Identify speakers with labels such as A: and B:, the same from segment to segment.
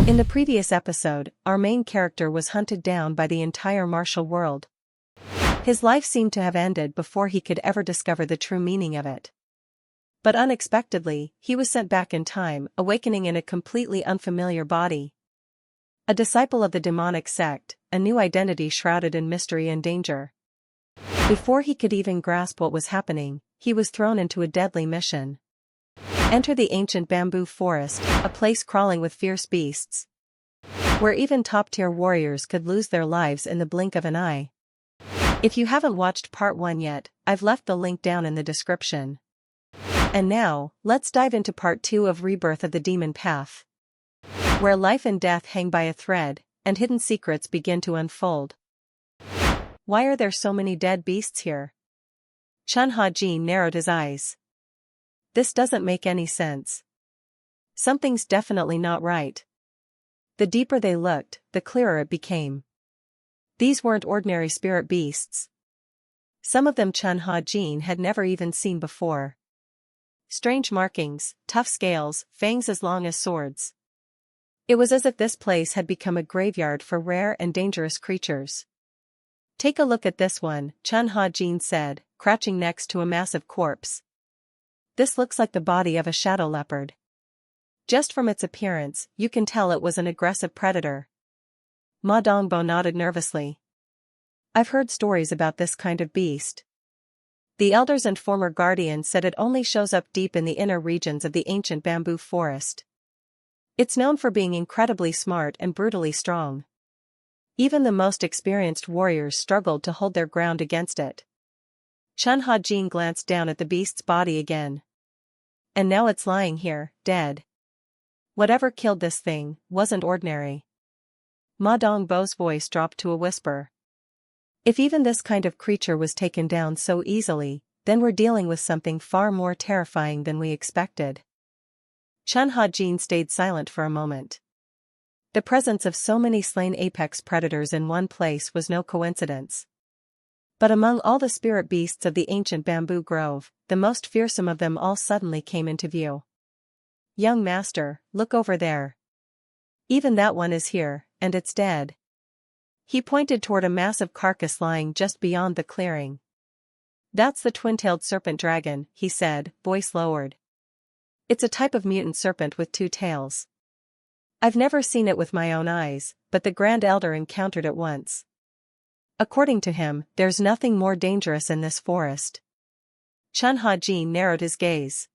A: In the previous episode, our main character was hunted down by the entire martial world. His life seemed to have ended before he could ever discover the true meaning of it. But unexpectedly, he was sent back in time, awakening in a completely unfamiliar body. A disciple of the demonic sect, a new identity shrouded in mystery and danger. Before he could even grasp what was happening, he was thrown into a deadly mission. Enter the ancient bamboo forest, a place crawling with fierce beasts, where even top-tier warriors could lose their lives in the blink of an eye. If you haven't watched part 1 yet, I've left the link down in the description. And now, let's dive into part 2 of Rebirth of the Demon Path, where life and death hang by a thread, and hidden secrets begin to unfold. Why are there so many dead beasts here? Chun Ha-jin narrowed his eyes. This doesn't make any sense. Something's definitely not right. The deeper they looked, the clearer it became. These weren't ordinary spirit beasts. Some of them Chun Ha-jin had never even seen before. Strange markings, tough scales, fangs as long as swords. It was as if this place had become a graveyard for rare and dangerous creatures. Take a look at this one, Chun Ha-jin said, crouching next to a massive corpse. This looks like the body of a shadow leopard. Just from its appearance, you can tell it was an aggressive predator. Ma Dongbo nodded nervously. I've heard stories about this kind of beast. The elders and former guardians said it only shows up deep in the inner regions of the ancient bamboo forest. It's known for being incredibly smart and brutally strong. Even the most experienced warriors struggled to hold their ground against it. Chun Ha-jin glanced down at the beast's body again. And now it's lying here, dead. Whatever killed this thing wasn't ordinary. Ma Dongbo's voice dropped to a whisper. If even this kind of creature was taken down so easily, then we're dealing with something far more terrifying than we expected. Chun Ha-jin stayed silent for a moment. The presence of so many slain apex predators in one place was no coincidence. But among all the spirit beasts of the ancient bamboo grove, the most fearsome of them all suddenly came into view. Young master, look over there. Even that one is here, and it's dead. He pointed toward a massive carcass lying just beyond the clearing. That's the twin-tailed serpent dragon, he said, voice lowered. It's a type of mutant serpent with 2 tails. I've never seen it with my own eyes, but the Grand Elder encountered it once. According to him, there's nothing more dangerous in this forest. Chun Ha-jin narrowed his gaze.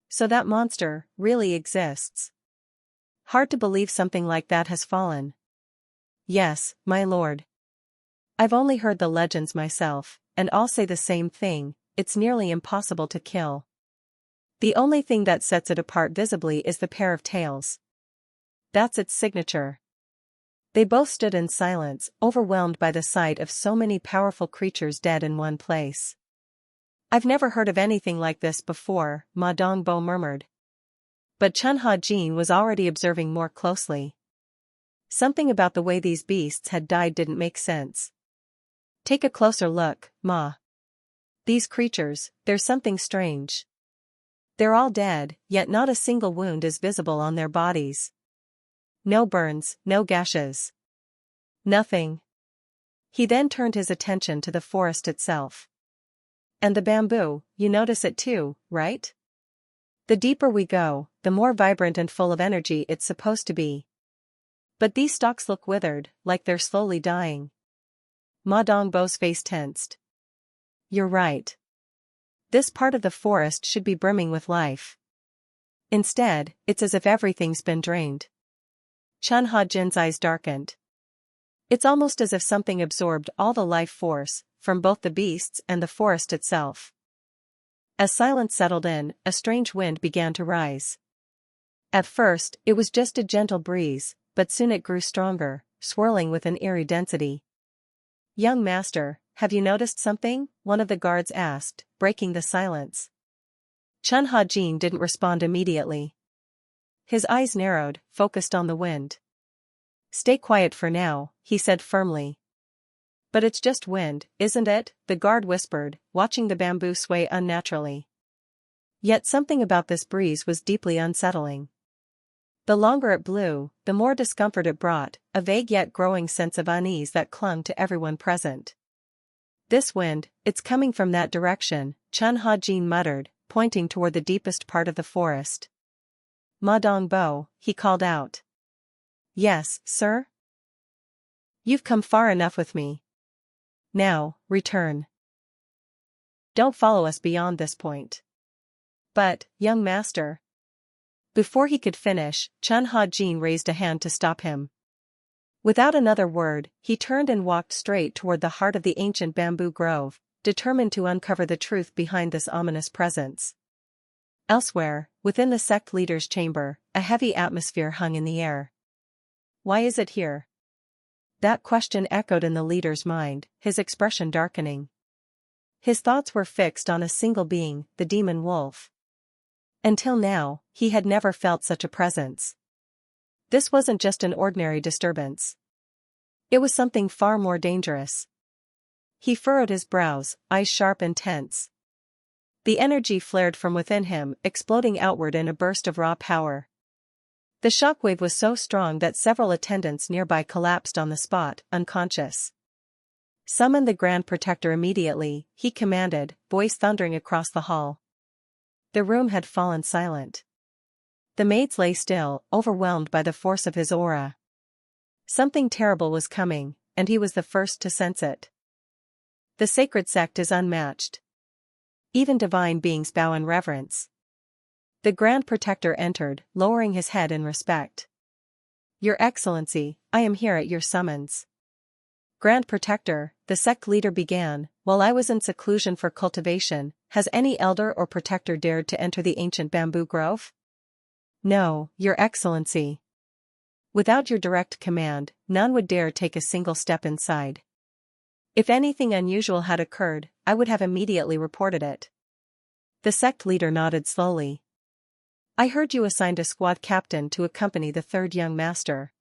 A: So that monster really exists. Hard to believe something like that has fallen. Yes, my lord. I've only heard the legends myself, and I'll say the same thing, it's nearly impossible to kill. The only thing that sets it apart visibly is the pair of tails. That's its signature. They both stood in silence, overwhelmed by the sight of so many powerful creatures dead in one place. I've never heard of anything like this before, Ma Dongbo murmured. But Chun Ha-jin was already observing more closely. Something about the way these beasts had died didn't make sense. Take a closer look, Ma. These creatures, there's something strange. They're all dead, yet not a single wound is visible on their bodies. No burns, no gashes. Nothing. He then turned his attention to the forest itself. And the bamboo, you notice it too, right? The deeper we go, the more vibrant and full of energy it's supposed to be. But these stalks look withered, like they're slowly dying. Ma Dongbo's face tensed. You're right. This part of the forest should be brimming with life. Instead, it's as if everything's been drained. Chun Ha-jin's eyes darkened. It's almost as if something absorbed all the life force, from both the beasts and the forest itself. As silence settled in, a strange wind began to rise. At first, it was just a gentle breeze, but soon it grew stronger, swirling with an eerie density. Young master, have you noticed something? One of the guards asked, breaking the silence. Chun Ha-jin didn't respond immediately. His eyes narrowed, focused on the wind. Stay quiet for now, he said firmly. But it's just wind, isn't it? The guard whispered, watching the bamboo sway unnaturally. Yet something about this breeze was deeply unsettling. The longer it blew, the more discomfort it brought, a vague yet growing sense of unease that clung to everyone present. "This wind, it's coming from that direction," Chun Ha-jin muttered, pointing toward the deepest part of the forest. "Ma Dongbo," he called out. "Yes, sir?" "You've come far enough with me. Now, return. Don't follow us beyond this point." "But, young master." Before he could finish, Chun Ha-jin raised a hand to stop him. Without another word, he turned and walked straight toward the heart of the ancient bamboo grove, determined to uncover the truth behind this ominous presence. Elsewhere, within the sect leader's chamber, a heavy atmosphere hung in the air. "Why is it here?" That question echoed in the leader's mind, his expression darkening. His thoughts were fixed on a single being, the demon wolf. Until now, he had never felt such a presence. This wasn't just an ordinary disturbance. It was something far more dangerous. He furrowed his brows, eyes sharp and tense. The energy flared from within him, exploding outward in a burst of raw power. The shockwave was so strong that several attendants nearby collapsed on the spot, unconscious. "Summon the Grand Protector immediately," he commanded, voice thundering across the hall. The room had fallen silent. The maids lay still, overwhelmed by the force of his aura. Something terrible was coming, and he was the first to sense it. The sacred sect is unmatched. Even divine beings bow in reverence. The Grand Protector entered, lowering his head in respect. "Your Excellency, I am here at your summons." "Grand Protector," the sect leader began, "while I was in seclusion for cultivation, has any elder or protector dared to enter the ancient bamboo grove?" "No, Your Excellency. Without your direct command, none would dare take a single step inside. If anything unusual had occurred, I would have immediately reported it." The sect leader nodded slowly. "I heard you assigned a squad captain to accompany the third young master.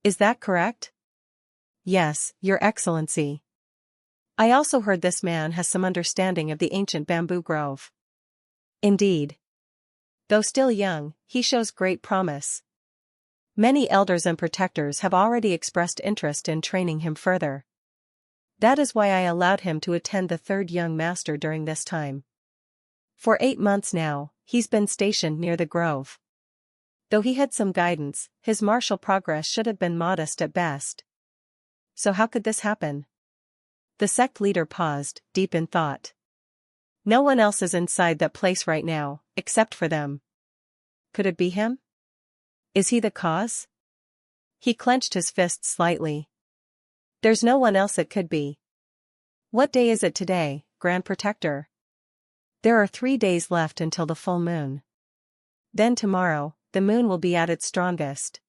A: Is that correct?" "Yes, Your Excellency. I also heard this man has some understanding of the ancient bamboo grove." "Indeed. Though still young, he shows great promise. Many elders and protectors have already expressed interest in training him further. That is why I allowed him to attend the third young master during this time. For 8 months now, he's been stationed near the grove. Though he had some guidance, his martial progress should have been modest at best." "So how could this happen?" The sect leader paused, deep in thought. "No one else is inside that place right now, except for them. Could it be him? Is he the cause?" He clenched his fists slightly. "There's no one else it could be." "What day is it today, Grand Protector?" "There are 3 days left until the full moon. Then tomorrow, the moon will be at its strongest."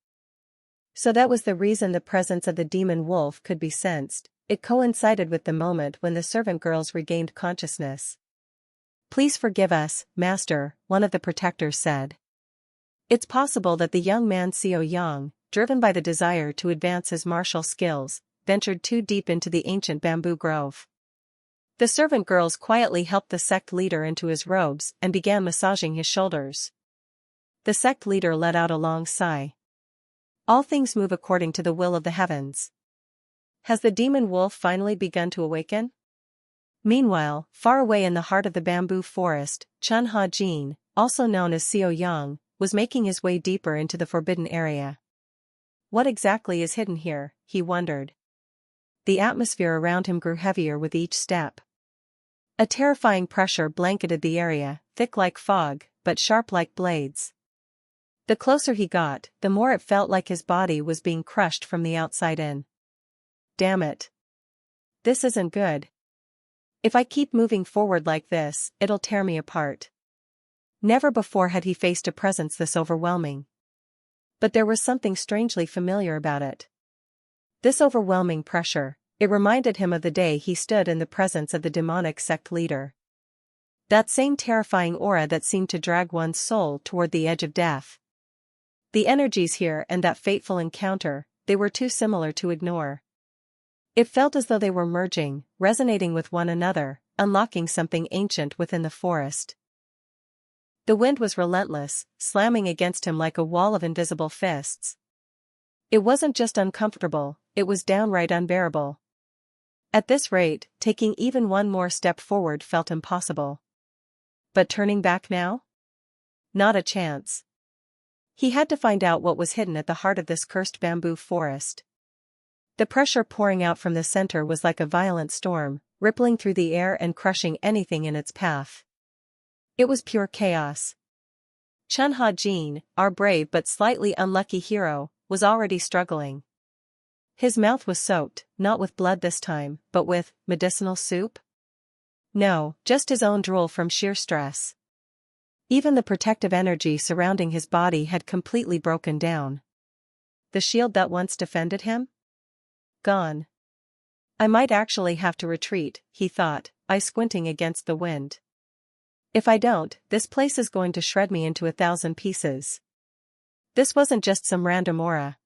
A: So that was the reason the presence of the demon wolf could be sensed. It coincided with the moment when the servant girls regained consciousness. "Please forgive us, Master," one of the protectors said. It's possible that the young man Xiao Yang, driven by the desire to advance his martial skills, ventured too deep into the ancient bamboo grove. The servant girls quietly helped the sect leader into his robes and began massaging his shoulders. The sect leader let out a long sigh. All things move according to the will of the heavens. Has the demon wolf finally begun to awaken? Meanwhile, far away in the heart of the bamboo forest, Chun Ha-jin, also known as Xiao Yang, was making his way deeper into the forbidden area. What exactly is hidden here, he wondered. The atmosphere around him grew heavier with each step. A terrifying pressure blanketed the area, thick like fog, but sharp like blades. The closer he got, the more it felt like his body was being crushed from the outside in. Damn it. This isn't good. If I keep moving forward like this, it'll tear me apart. Never before had he faced a presence this overwhelming. But there was something strangely familiar about it. This overwhelming pressure, it reminded him of the day he stood in the presence of the demonic sect leader. That same terrifying aura that seemed to drag one's soul toward the edge of death. The energies here and that fateful encounter, they were too similar to ignore. It felt as though they were merging, resonating with one another, unlocking something ancient within the forest. The wind was relentless, slamming against him like a wall of invisible fists. It wasn't just uncomfortable, it was downright unbearable. At this rate, taking even one more step forward felt impossible. But turning back now? Not a chance. He had to find out what was hidden at the heart of this cursed bamboo forest. The pressure pouring out from the center was like a violent storm, rippling through the air and crushing anything in its path. It was pure chaos. Chunha Jin, our brave but slightly unlucky hero, was already struggling. His mouth was soaked, not with blood this time, but with medicinal soup? No, just his own drool from sheer stress. Even the protective energy surrounding his body had completely broken down. The shield that once defended him? Gone. I might actually have to retreat, he thought, eyes squinting against the wind. If I don't, this place is going to shred me into 1,000 pieces. This wasn't just some random aura.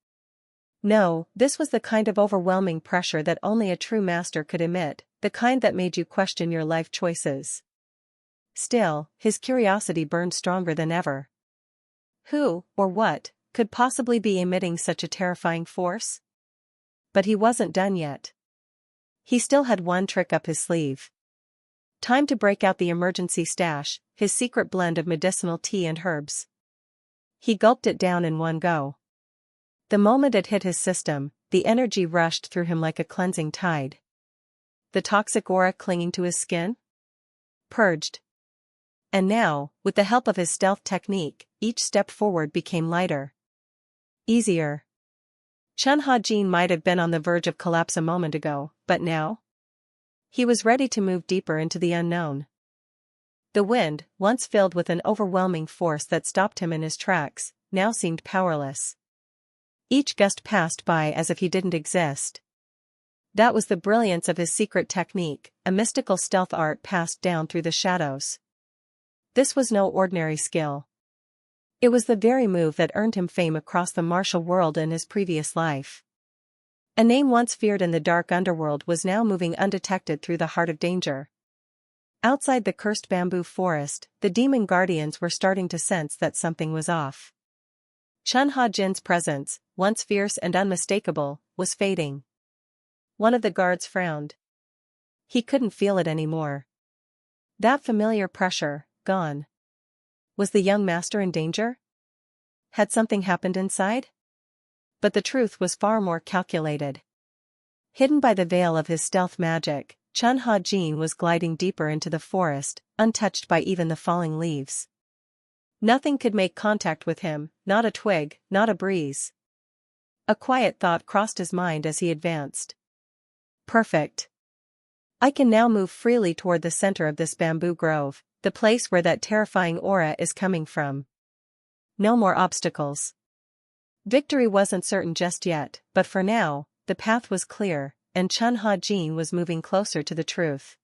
A: No, this was the kind of overwhelming pressure that only a true master could emit, the kind that made you question your life choices. Still, his curiosity burned stronger than ever. Who, or what, could possibly be emitting such a terrifying force? But he wasn't done yet. He still had one trick up his sleeve. Time to break out the emergency stash, his secret blend of medicinal tea and herbs. He gulped it down in one go. The moment it hit his system, the energy rushed through him like a cleansing tide. The toxic aura clinging to his skin? Purged. And now, with the help of his stealth technique, each step forward became lighter. Easier. Chunha Jin might have been on the verge of collapse a moment ago, but now? He was ready to move deeper into the unknown. The wind, once filled with an overwhelming force that stopped him in his tracks, now seemed powerless. Each gust passed by as if he didn't exist. That was the brilliance of his secret technique, a mystical stealth art passed down through the shadows. This was no ordinary skill. It was the very move that earned him fame across the martial world in his previous life. A name once feared in the dark underworld was now moving undetected through the heart of danger. Outside the cursed bamboo forest, the demon guardians were starting to sense that something was off. Chunha Jin's presence, once fierce and unmistakable, was fading. One of the guards frowned. He couldn't feel it anymore. That familiar pressure, gone. Was the young master in danger? Had something happened inside? But the truth was far more calculated. Hidden by the veil of his stealth magic, Chunha Jin was gliding deeper into the forest, untouched by even the falling leaves. Nothing could make contact with him, not a twig, not a breeze. A quiet thought crossed his mind as he advanced. Perfect. I can now move freely toward the center of this bamboo grove, the place where that terrifying aura is coming from. No more obstacles. Victory wasn't certain just yet, but for now, the path was clear, and Chunha Jin was moving closer to the truth.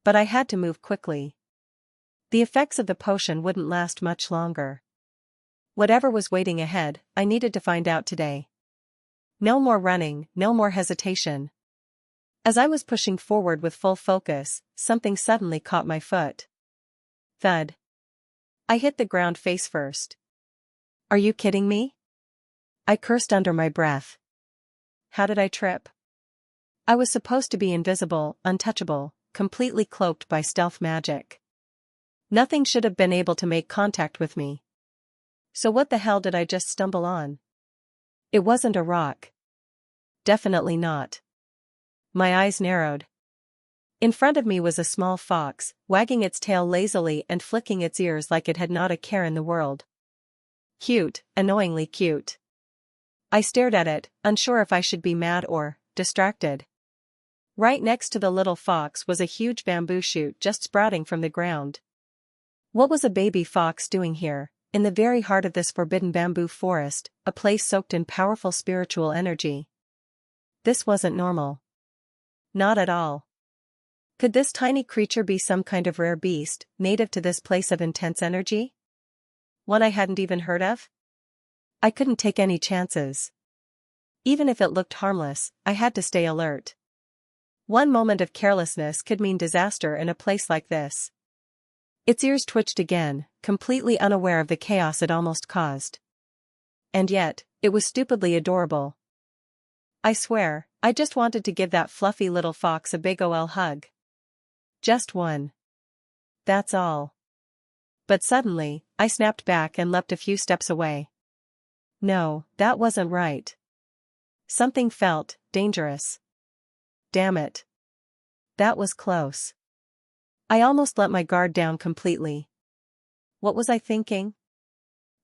A: But I had to move quickly. The effects of the potion wouldn't last much longer. Whatever was waiting ahead, I needed to find out today. No more running, no more hesitation. As I was pushing forward with full focus, something suddenly caught my foot. Thud. I hit the ground face first. Are you kidding me? I cursed under my breath. How did I trip? I was supposed to be invisible, untouchable, completely cloaked by stealth magic. Nothing should have been able to make contact with me. So what the hell did I just stumble on? It wasn't a rock. Definitely not. My eyes narrowed. In front of me was a small fox, wagging its tail lazily and flicking its ears like it had not a care in the world. Cute, annoyingly cute. I stared at it, unsure if I should be mad or distracted. Right next to the little fox was a huge bamboo shoot just sprouting from the ground. What was a baby fox doing here, in the very heart of this forbidden bamboo forest, a place soaked in powerful spiritual energy? This wasn't normal. Not at all. Could this tiny creature be some kind of rare beast, native to this place of intense energy? One I hadn't even heard of? I couldn't take any chances. Even if it looked harmless, I had to stay alert. One moment of carelessness could mean disaster in a place like this. Its ears twitched again, completely unaware of the chaos it almost caused. And yet, it was stupidly adorable. I swear, I just wanted to give that fluffy little fox a big ol' hug. Just one. That's all. But suddenly, I snapped back and leapt a few steps away. No, that wasn't right. Something felt dangerous. Damn it. That was close. I almost let my guard down completely. What was I thinking?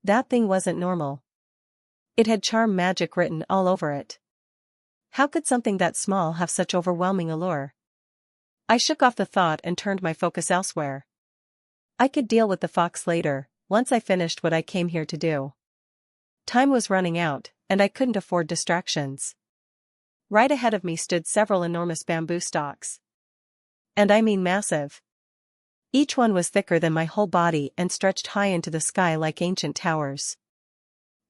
A: That thing wasn't normal. It had charm magic written all over it. How could something that small have such overwhelming allure? I shook off the thought and turned my focus elsewhere. I could deal with the fox later, once I finished what I came here to do. Time was running out, and I couldn't afford distractions. Right ahead of me stood several enormous bamboo stalks. And I mean massive. Each one was thicker than my whole body and stretched high into the sky like ancient towers.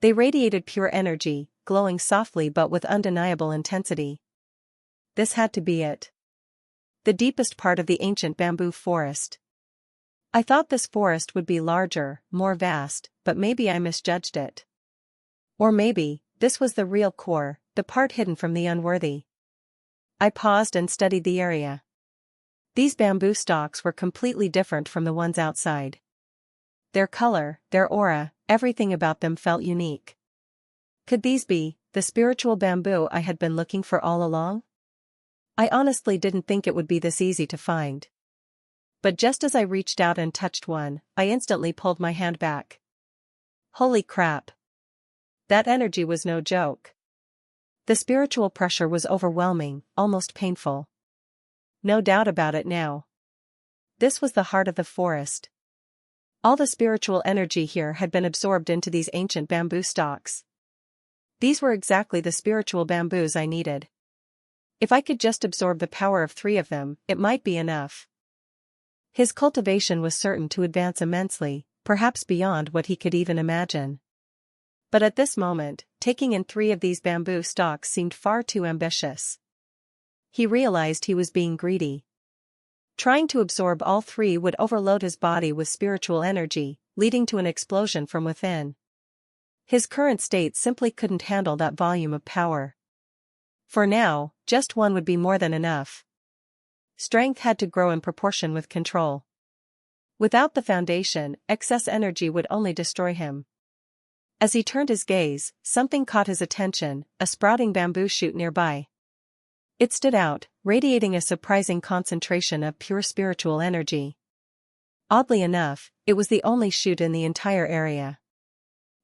A: They radiated pure energy, glowing softly but with undeniable intensity. This had to be it. The deepest part of the ancient bamboo forest. I thought this forest would be larger, more vast, but maybe I misjudged it. Or maybe, this was the real core, the part hidden from the unworthy. I paused and studied the area. These bamboo stalks were completely different from the ones outside. Their color, their aura, everything about them felt unique. Could these be the spiritual bamboo I had been looking for all along? I honestly didn't think it would be this easy to find. But just as I reached out and touched one, I instantly pulled my hand back. Holy crap! That energy was no joke. The spiritual pressure was overwhelming, almost painful. No doubt about it now. This was the heart of the forest. All the spiritual energy here had been absorbed into these ancient bamboo stalks. These were exactly the spiritual bamboos I needed. If I could just absorb the power of 3 of them, it might be enough. His cultivation was certain to advance immensely, perhaps beyond what he could even imagine. But at this moment, taking in 3 of these bamboo stalks seemed far too ambitious. He realized he was being greedy. Trying to absorb all 3 would overload his body with spiritual energy, leading to an explosion from within. His current state simply couldn't handle that volume of power. For now, just one would be more than enough. Strength had to grow in proportion with control. Without the foundation, excess energy would only destroy him. As he turned his gaze, something caught his attention, a sprouting bamboo shoot nearby. It stood out, radiating a surprising concentration of pure spiritual energy. Oddly enough, it was the only shoot in the entire area.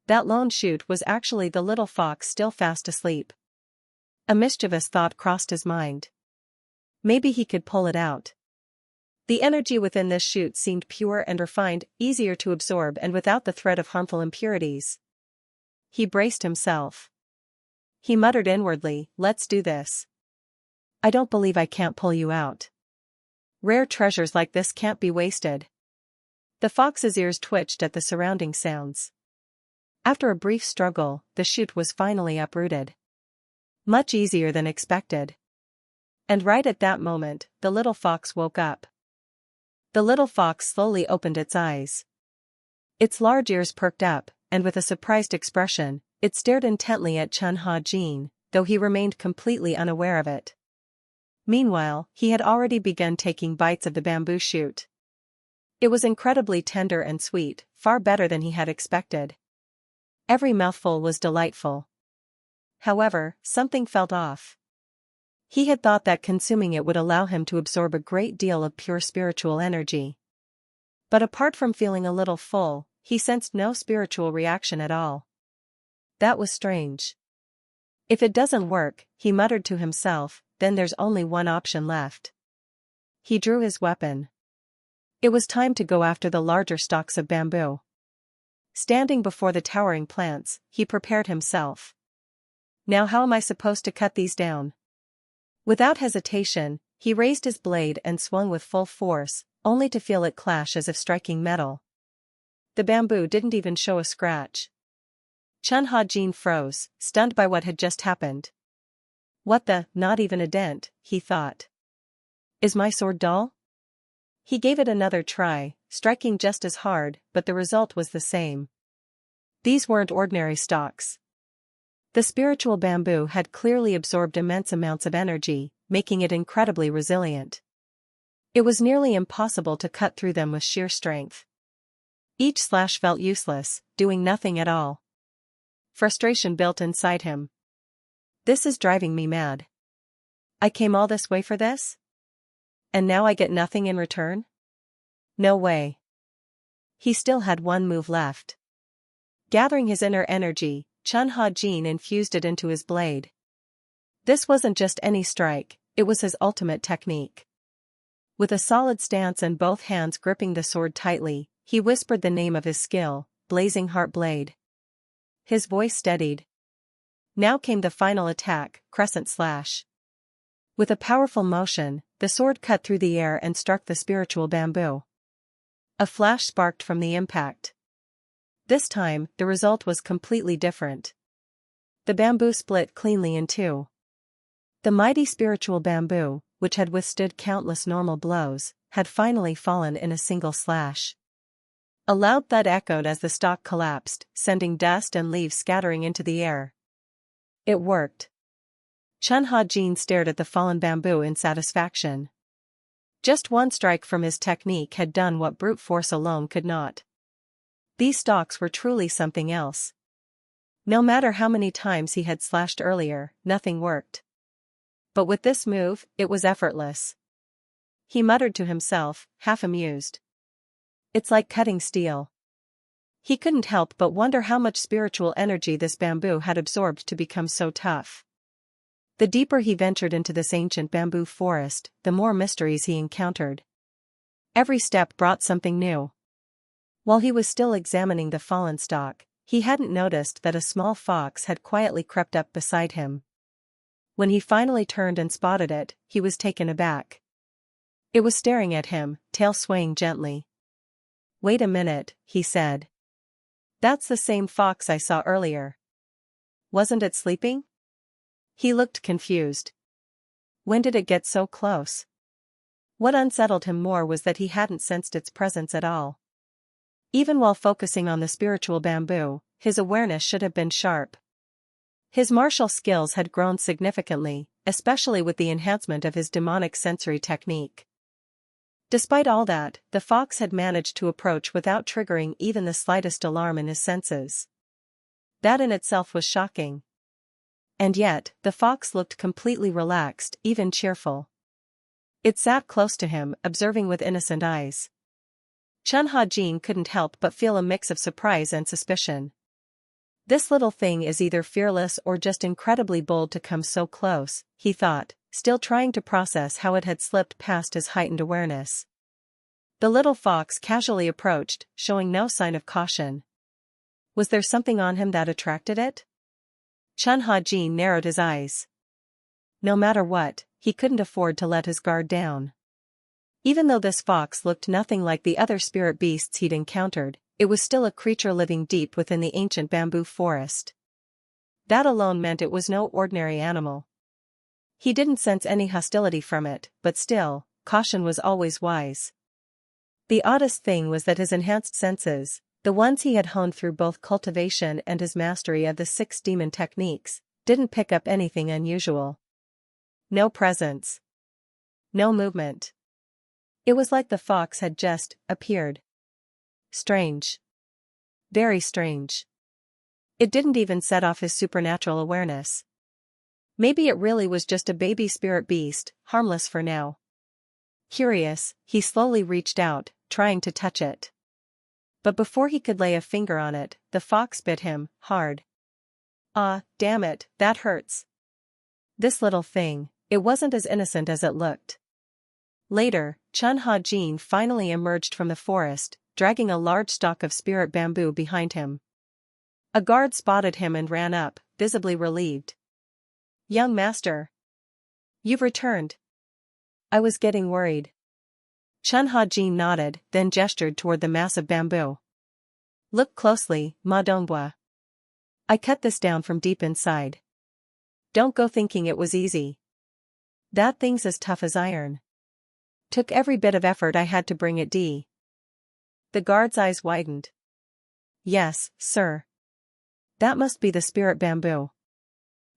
A: That lone shoot was actually the little fox still fast asleep. A mischievous thought crossed his mind. Maybe he could pull it out. The energy within this shoot seemed pure and refined, easier to absorb and without the threat of harmful impurities. He braced himself. He muttered inwardly, "Let's do this. I don't believe I can't pull you out. Rare treasures like this can't be wasted." The fox's ears twitched at the surrounding sounds. After a brief struggle, the shoot was finally uprooted. Much easier than expected. And right at that moment, the little fox woke up. The little fox slowly opened its eyes. Its large ears perked up, and with a surprised expression, it stared intently at Chun-Ha-Jin, though he remained completely unaware of it. Meanwhile, he had already begun taking bites of the bamboo shoot. It was incredibly tender and sweet, far better than he had expected. Every mouthful was delightful. However, something felt off. He had thought that consuming it would allow him to absorb a great deal of pure spiritual energy. But apart from feeling a little full, he sensed no spiritual reaction at all. That was strange. If it doesn't work, he muttered to himself, then there's only one option left. He drew his weapon. It was time to go after the larger stalks of bamboo. Standing before the towering plants, he prepared himself. Now how am I supposed to cut these down? Without hesitation, he raised his blade and swung with full force, only to feel it clash as if striking metal. The bamboo didn't even show a scratch. Chun-Ha-Jin froze, stunned by what had just happened. What the, not even a dent, he thought. Is my sword dull? He gave it another try, striking just as hard, but the result was the same. These weren't ordinary stalks. The spiritual bamboo had clearly absorbed immense amounts of energy, making it incredibly resilient. It was nearly impossible to cut through them with sheer strength. Each slash felt useless, doing nothing at all. Frustration built inside him. This is driving me mad. I came all this way for this? And now I get nothing in return? No way. He still had one move left. Gathering his inner energy, Chun Ha-jin infused it into his blade. This wasn't just any strike, it was his ultimate technique. With a solid stance and both hands gripping the sword tightly, he whispered the name of his skill, Blazing Heart Blade. His voice steadied. Now came the final attack, Crescent Slash. With a powerful motion, the sword cut through the air and struck the spiritual bamboo. A flash sparked from the impact. This time, the result was completely different. The bamboo split cleanly in two. The mighty spiritual bamboo, which had withstood countless normal blows, had finally fallen in a single slash. A loud thud echoed as the stalk collapsed, sending dust and leaves scattering into the air. It worked. Chun Ha-jin stared at the fallen bamboo in satisfaction. Just one strike from his technique had done what brute force alone could not. These stalks were truly something else. No matter how many times he had slashed earlier, nothing worked. But with this move, it was effortless. He muttered to himself, half amused. It's like cutting steel. He couldn't help but wonder how much spiritual energy this bamboo had absorbed to become so tough. The deeper he ventured into this ancient bamboo forest, the more mysteries he encountered. Every step brought something new. While he was still examining the fallen stalk, he hadn't noticed that a small fox had quietly crept up beside him. When he finally turned and spotted it, he was taken aback. It was staring at him, tail swaying gently. "Wait a minute," he said. "That's the same fox I saw earlier. Wasn't it sleeping?" He looked confused. When did it get so close? What unsettled him more was that he hadn't sensed its presence at all. Even while focusing on the spiritual bamboo, his awareness should have been sharp. His martial skills had grown significantly, especially with the enhancement of his demonic sensory technique. Despite all that, the fox had managed to approach without triggering even the slightest alarm in his senses. That in itself was shocking. And yet, the fox looked completely relaxed, even cheerful. It sat close to him, observing with innocent eyes. Chun Ha-jin couldn't help but feel a mix of surprise and suspicion. This little thing is either fearless or just incredibly bold to come so close, he thought, still trying to process how it had slipped past his heightened awareness. The little fox casually approached, showing no sign of caution. Was there something on him that attracted it? Chun Ha-jin narrowed his eyes. No matter what, he couldn't afford to let his guard down. Even though this fox looked nothing like the other spirit beasts he'd encountered, it was still a creature living deep within the ancient bamboo forest. That alone meant it was no ordinary animal. He didn't sense any hostility from it, but still, caution was always wise. The oddest thing was that his enhanced senses, the ones he had honed through both cultivation and his mastery of the 6 demon techniques, didn't pick up anything unusual. No presence. No movement. It was like the fox had just appeared. Strange. Very strange. It didn't even set off his supernatural awareness. Maybe it really was just a baby spirit beast, harmless for now. Curious, he slowly reached out, trying to touch it. But before he could lay a finger on it, the fox bit him, hard. Ah, damn it, that hurts. This little thing, it wasn't as innocent as it looked. Later, Chun Ha-jin finally emerged from the forest, dragging a large stalk of spirit bamboo behind him. A guard spotted him and ran up, visibly relieved. "Young master. You've returned. I was getting worried." Chun Ha-jin nodded, then gestured toward the mass of bamboo. "Look closely, Ma Donghua. I cut this down from deep inside. Don't go thinking it was easy. That thing's as tough as iron." Took every bit of effort I had to bring it d. The guard's eyes widened. Yes, sir. That must be the spirit bamboo.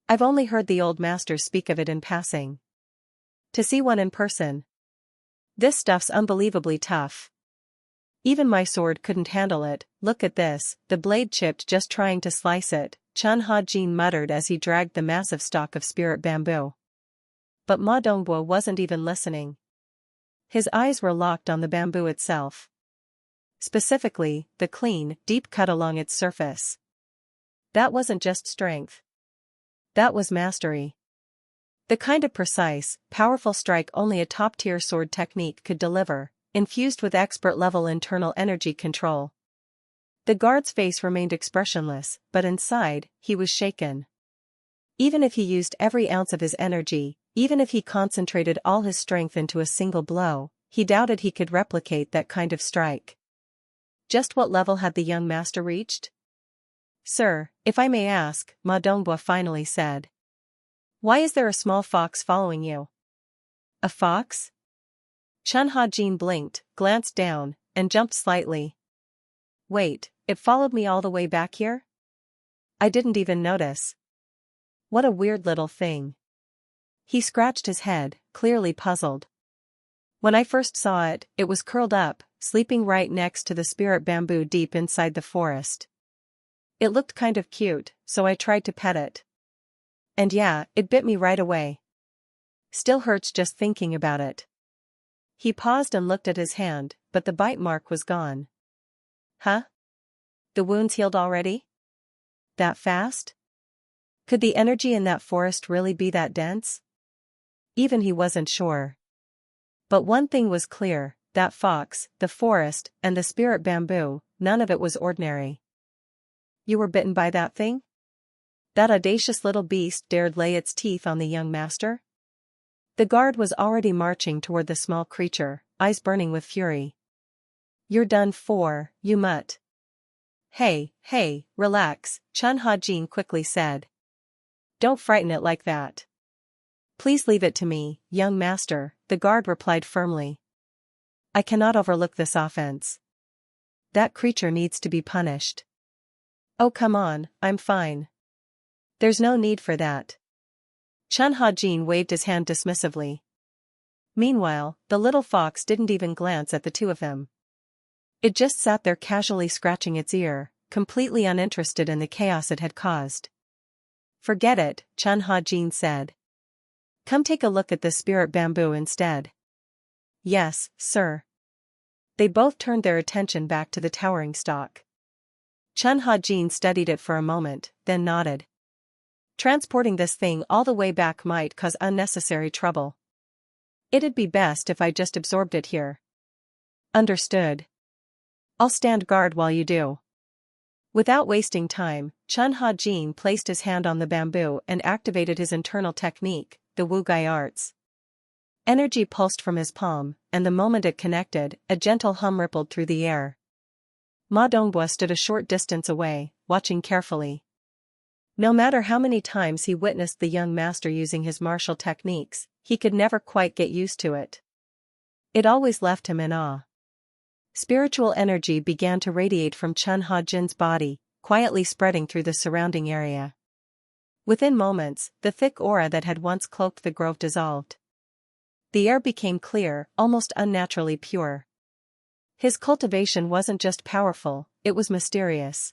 A: I've only heard the old masters speak of it in passing. To see one in person. This stuff's unbelievably tough. Even my sword couldn't handle it. Look at this, the blade chipped just trying to slice it, Chun Ha-jin muttered as he dragged the massive stalk of spirit bamboo. But Ma Dongbo wasn't even listening. His eyes were locked on the bamboo itself. Specifically, the clean, deep cut along its surface. That wasn't just strength. That was mastery. The kind of precise, powerful strike only a top-tier sword technique could deliver, infused with expert-level internal energy control. The guard's face remained expressionless, but inside, he was shaken. Even if he used every ounce of his energy, even if he concentrated all his strength into a single blow, he doubted he could replicate that kind of strike. Just what level had the young master reached? Sir, if I may ask, Ma Dongbo finally said. Why is there a small fox following you? A fox? Chun Ha-jin blinked, glanced down, and jumped slightly. Wait, it followed me all the way back here? I didn't even notice. What a weird little thing. He scratched his head, clearly puzzled. When I first saw it, it was curled up, sleeping right next to the spirit bamboo deep inside the forest. It looked kind of cute, so I tried to pet it. And yeah, it bit me right away. Still hurts just thinking about it. He paused and looked at his hand, but the bite mark was gone. Huh? The wound's healed already? That fast? Could the energy in that forest really be that dense? Even he wasn't sure. But one thing was clear, that fox, the forest, and the spirit bamboo, none of it was ordinary. You were bitten by that thing? That audacious little beast dared lay its teeth on the young master? The guard was already marching toward the small creature, eyes burning with fury. You're done for, you mutt. Hey, relax, Chun Ha-jin quickly said. Don't frighten it like that. Please leave it to me, young master, the guard replied firmly. I cannot overlook this offense. That creature needs to be punished. Oh come on, I'm fine. There's no need for that. Chun Ha-jin waved his hand dismissively. Meanwhile, the little fox didn't even glance at the two of them. It just sat there casually scratching its ear, completely uninterested in the chaos it had caused. Forget it, Chun Ha-jin said. Come take a look at this spirit bamboo instead. Yes, sir. They both turned their attention back to the towering stalk. Chun Ha-jin studied it for a moment, then nodded. Transporting this thing all the way back might cause unnecessary trouble. It'd be best if I just absorbed it here. Understood. I'll stand guard while you do. Without wasting time, Chun Ha-jin placed his hand on the bamboo and activated his internal technique, the Wugai arts. Energy pulsed from his palm, and the moment it connected, a gentle hum rippled through the air. Ma Dongbo stood a short distance away, watching carefully. No matter how many times he witnessed the young master using his martial techniques, he could never quite get used to it. It always left him in awe. Spiritual energy began to radiate from Chun Ha-jin's body, quietly spreading through the surrounding area. Within moments, the thick aura that had once cloaked the grove dissolved. The air became clear, almost unnaturally pure. His cultivation wasn't just powerful, it was mysterious.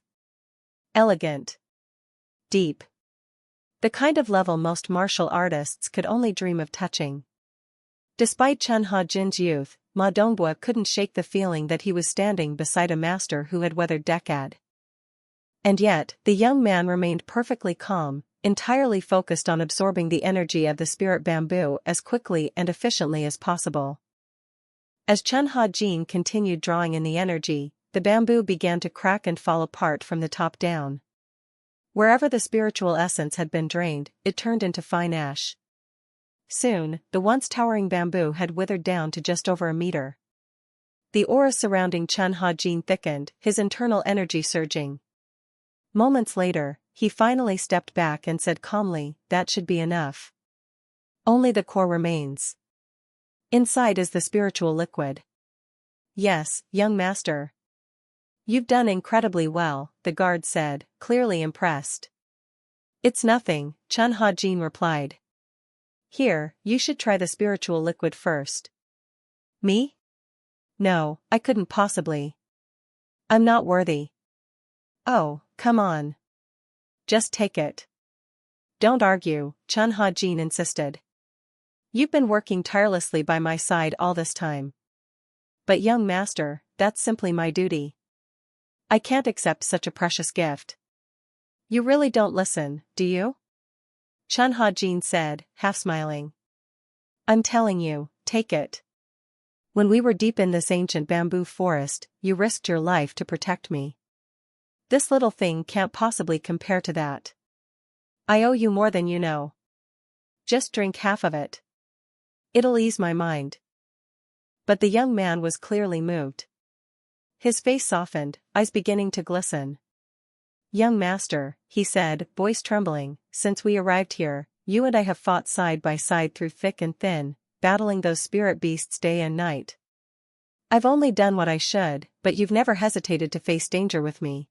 A: Elegant. Deep. The kind of level most martial artists could only dream of touching. Despite Chun Ha-jin's youth, Ma Dongbo couldn't shake the feeling that he was standing beside a master who had weathered decade. And yet, the young man remained perfectly calm, entirely focused on absorbing the energy of the spirit bamboo as quickly and efficiently as possible. As Chun Ha-jin continued drawing in the energy, the bamboo began to crack and fall apart from the top down. Wherever the spiritual essence had been drained, it turned into fine ash. Soon, the once towering bamboo had withered down to just over a meter. The aura surrounding Chun Ha-jin thickened, his internal energy surging. Moments later, he finally stepped back and said calmly, "That should be enough. Only the core remains." Inside is the spiritual liquid. Yes, young master. You've done incredibly well, the guard said, clearly impressed. It's nothing, Chun Ha-jin replied. Here, you should try the spiritual liquid first. Me? No, I couldn't possibly. I'm not worthy. Oh, come on. Just take it. Don't argue, Chun Ha-jin insisted. You've been working tirelessly by my side all this time. But young master, that's simply my duty. I can't accept such a precious gift. You really don't listen, do you? Chun Ha-jin said, half smiling. I'm telling you, take it. When we were deep in this ancient bamboo forest, you risked your life to protect me. This little thing can't possibly compare to that. I owe you more than you know. Just drink half of it. It'll ease my mind. But the young man was clearly moved. His face softened, eyes beginning to glisten. Young master, he said, voice trembling, since we arrived here, you and I have fought side by side through thick and thin, battling those spirit beasts day and night. I've only done what I should, but you've never hesitated to face danger with me.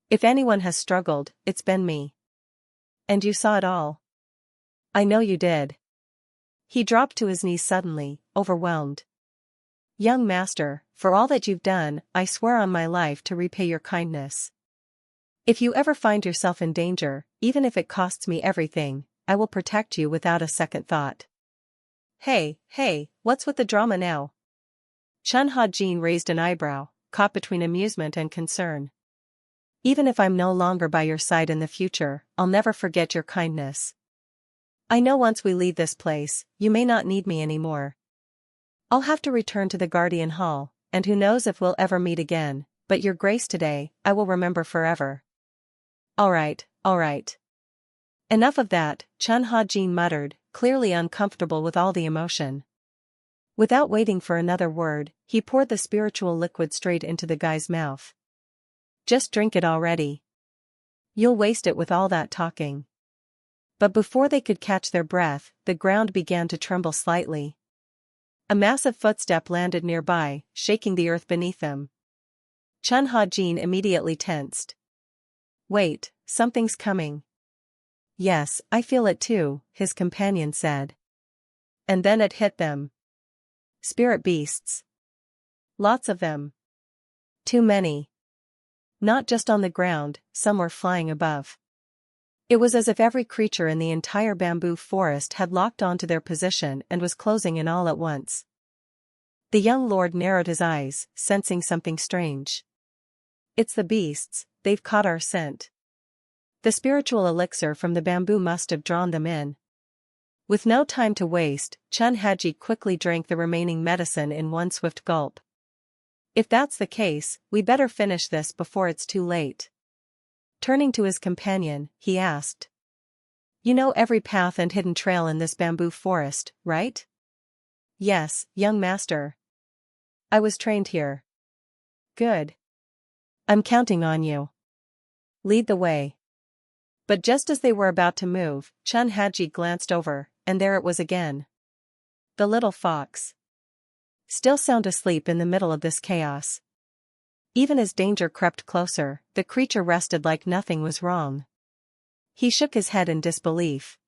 A: If anyone has struggled, it's been me. And you saw it all. I know you did. He dropped to his knees suddenly, overwhelmed. Young master, for all that you've done, I swear on my life to repay your kindness. If you ever find yourself in danger, even if it costs me everything, I will protect you without a second thought. Hey, what's with the drama now? Chun Ha-jin raised an eyebrow, caught between amusement and concern. Even if I'm no longer by your side in the future, I'll never forget your kindness. I know once we leave this place, you may not need me anymore. I'll have to return to the Guardian Hall, and who knows if we'll ever meet again, but your grace today, I will remember forever. All right. Enough of that, Chun Ha-jin muttered, clearly uncomfortable with all the emotion. Without waiting for another word, he poured the spiritual liquid straight into the guy's mouth. Just drink it already. You'll waste it with all that talking. But before they could catch their breath, the ground began to tremble slightly. A massive footstep landed nearby, shaking the earth beneath them. Chun Ha-jin immediately tensed. Wait, something's coming. Yes, I feel it too, his companion said. And then it hit them. Spirit beasts. Lots of them. Too many. Not just on the ground, some were flying above. It was as if every creature in the entire bamboo forest had locked onto their position and was closing in all at once. The young lord narrowed his eyes, sensing something strange. It's the beasts, they've caught our scent. The spiritual elixir from the bamboo must have drawn them in. With no time to waste, Chun Ha-jin quickly drank the remaining medicine in one swift gulp. If that's the case, we better finish this before it's too late. Turning to his companion, he asked. You know every path and hidden trail in this bamboo forest, right? Yes, young master. I was trained here. Good. I'm counting on you. Lead the way. But just as they were about to move, Chun Ha-jin glanced over, and there it was again. The little fox. Still sound asleep in the middle of this chaos. Even as danger crept closer, the creature rested like nothing was wrong. He shook his head in disbelief.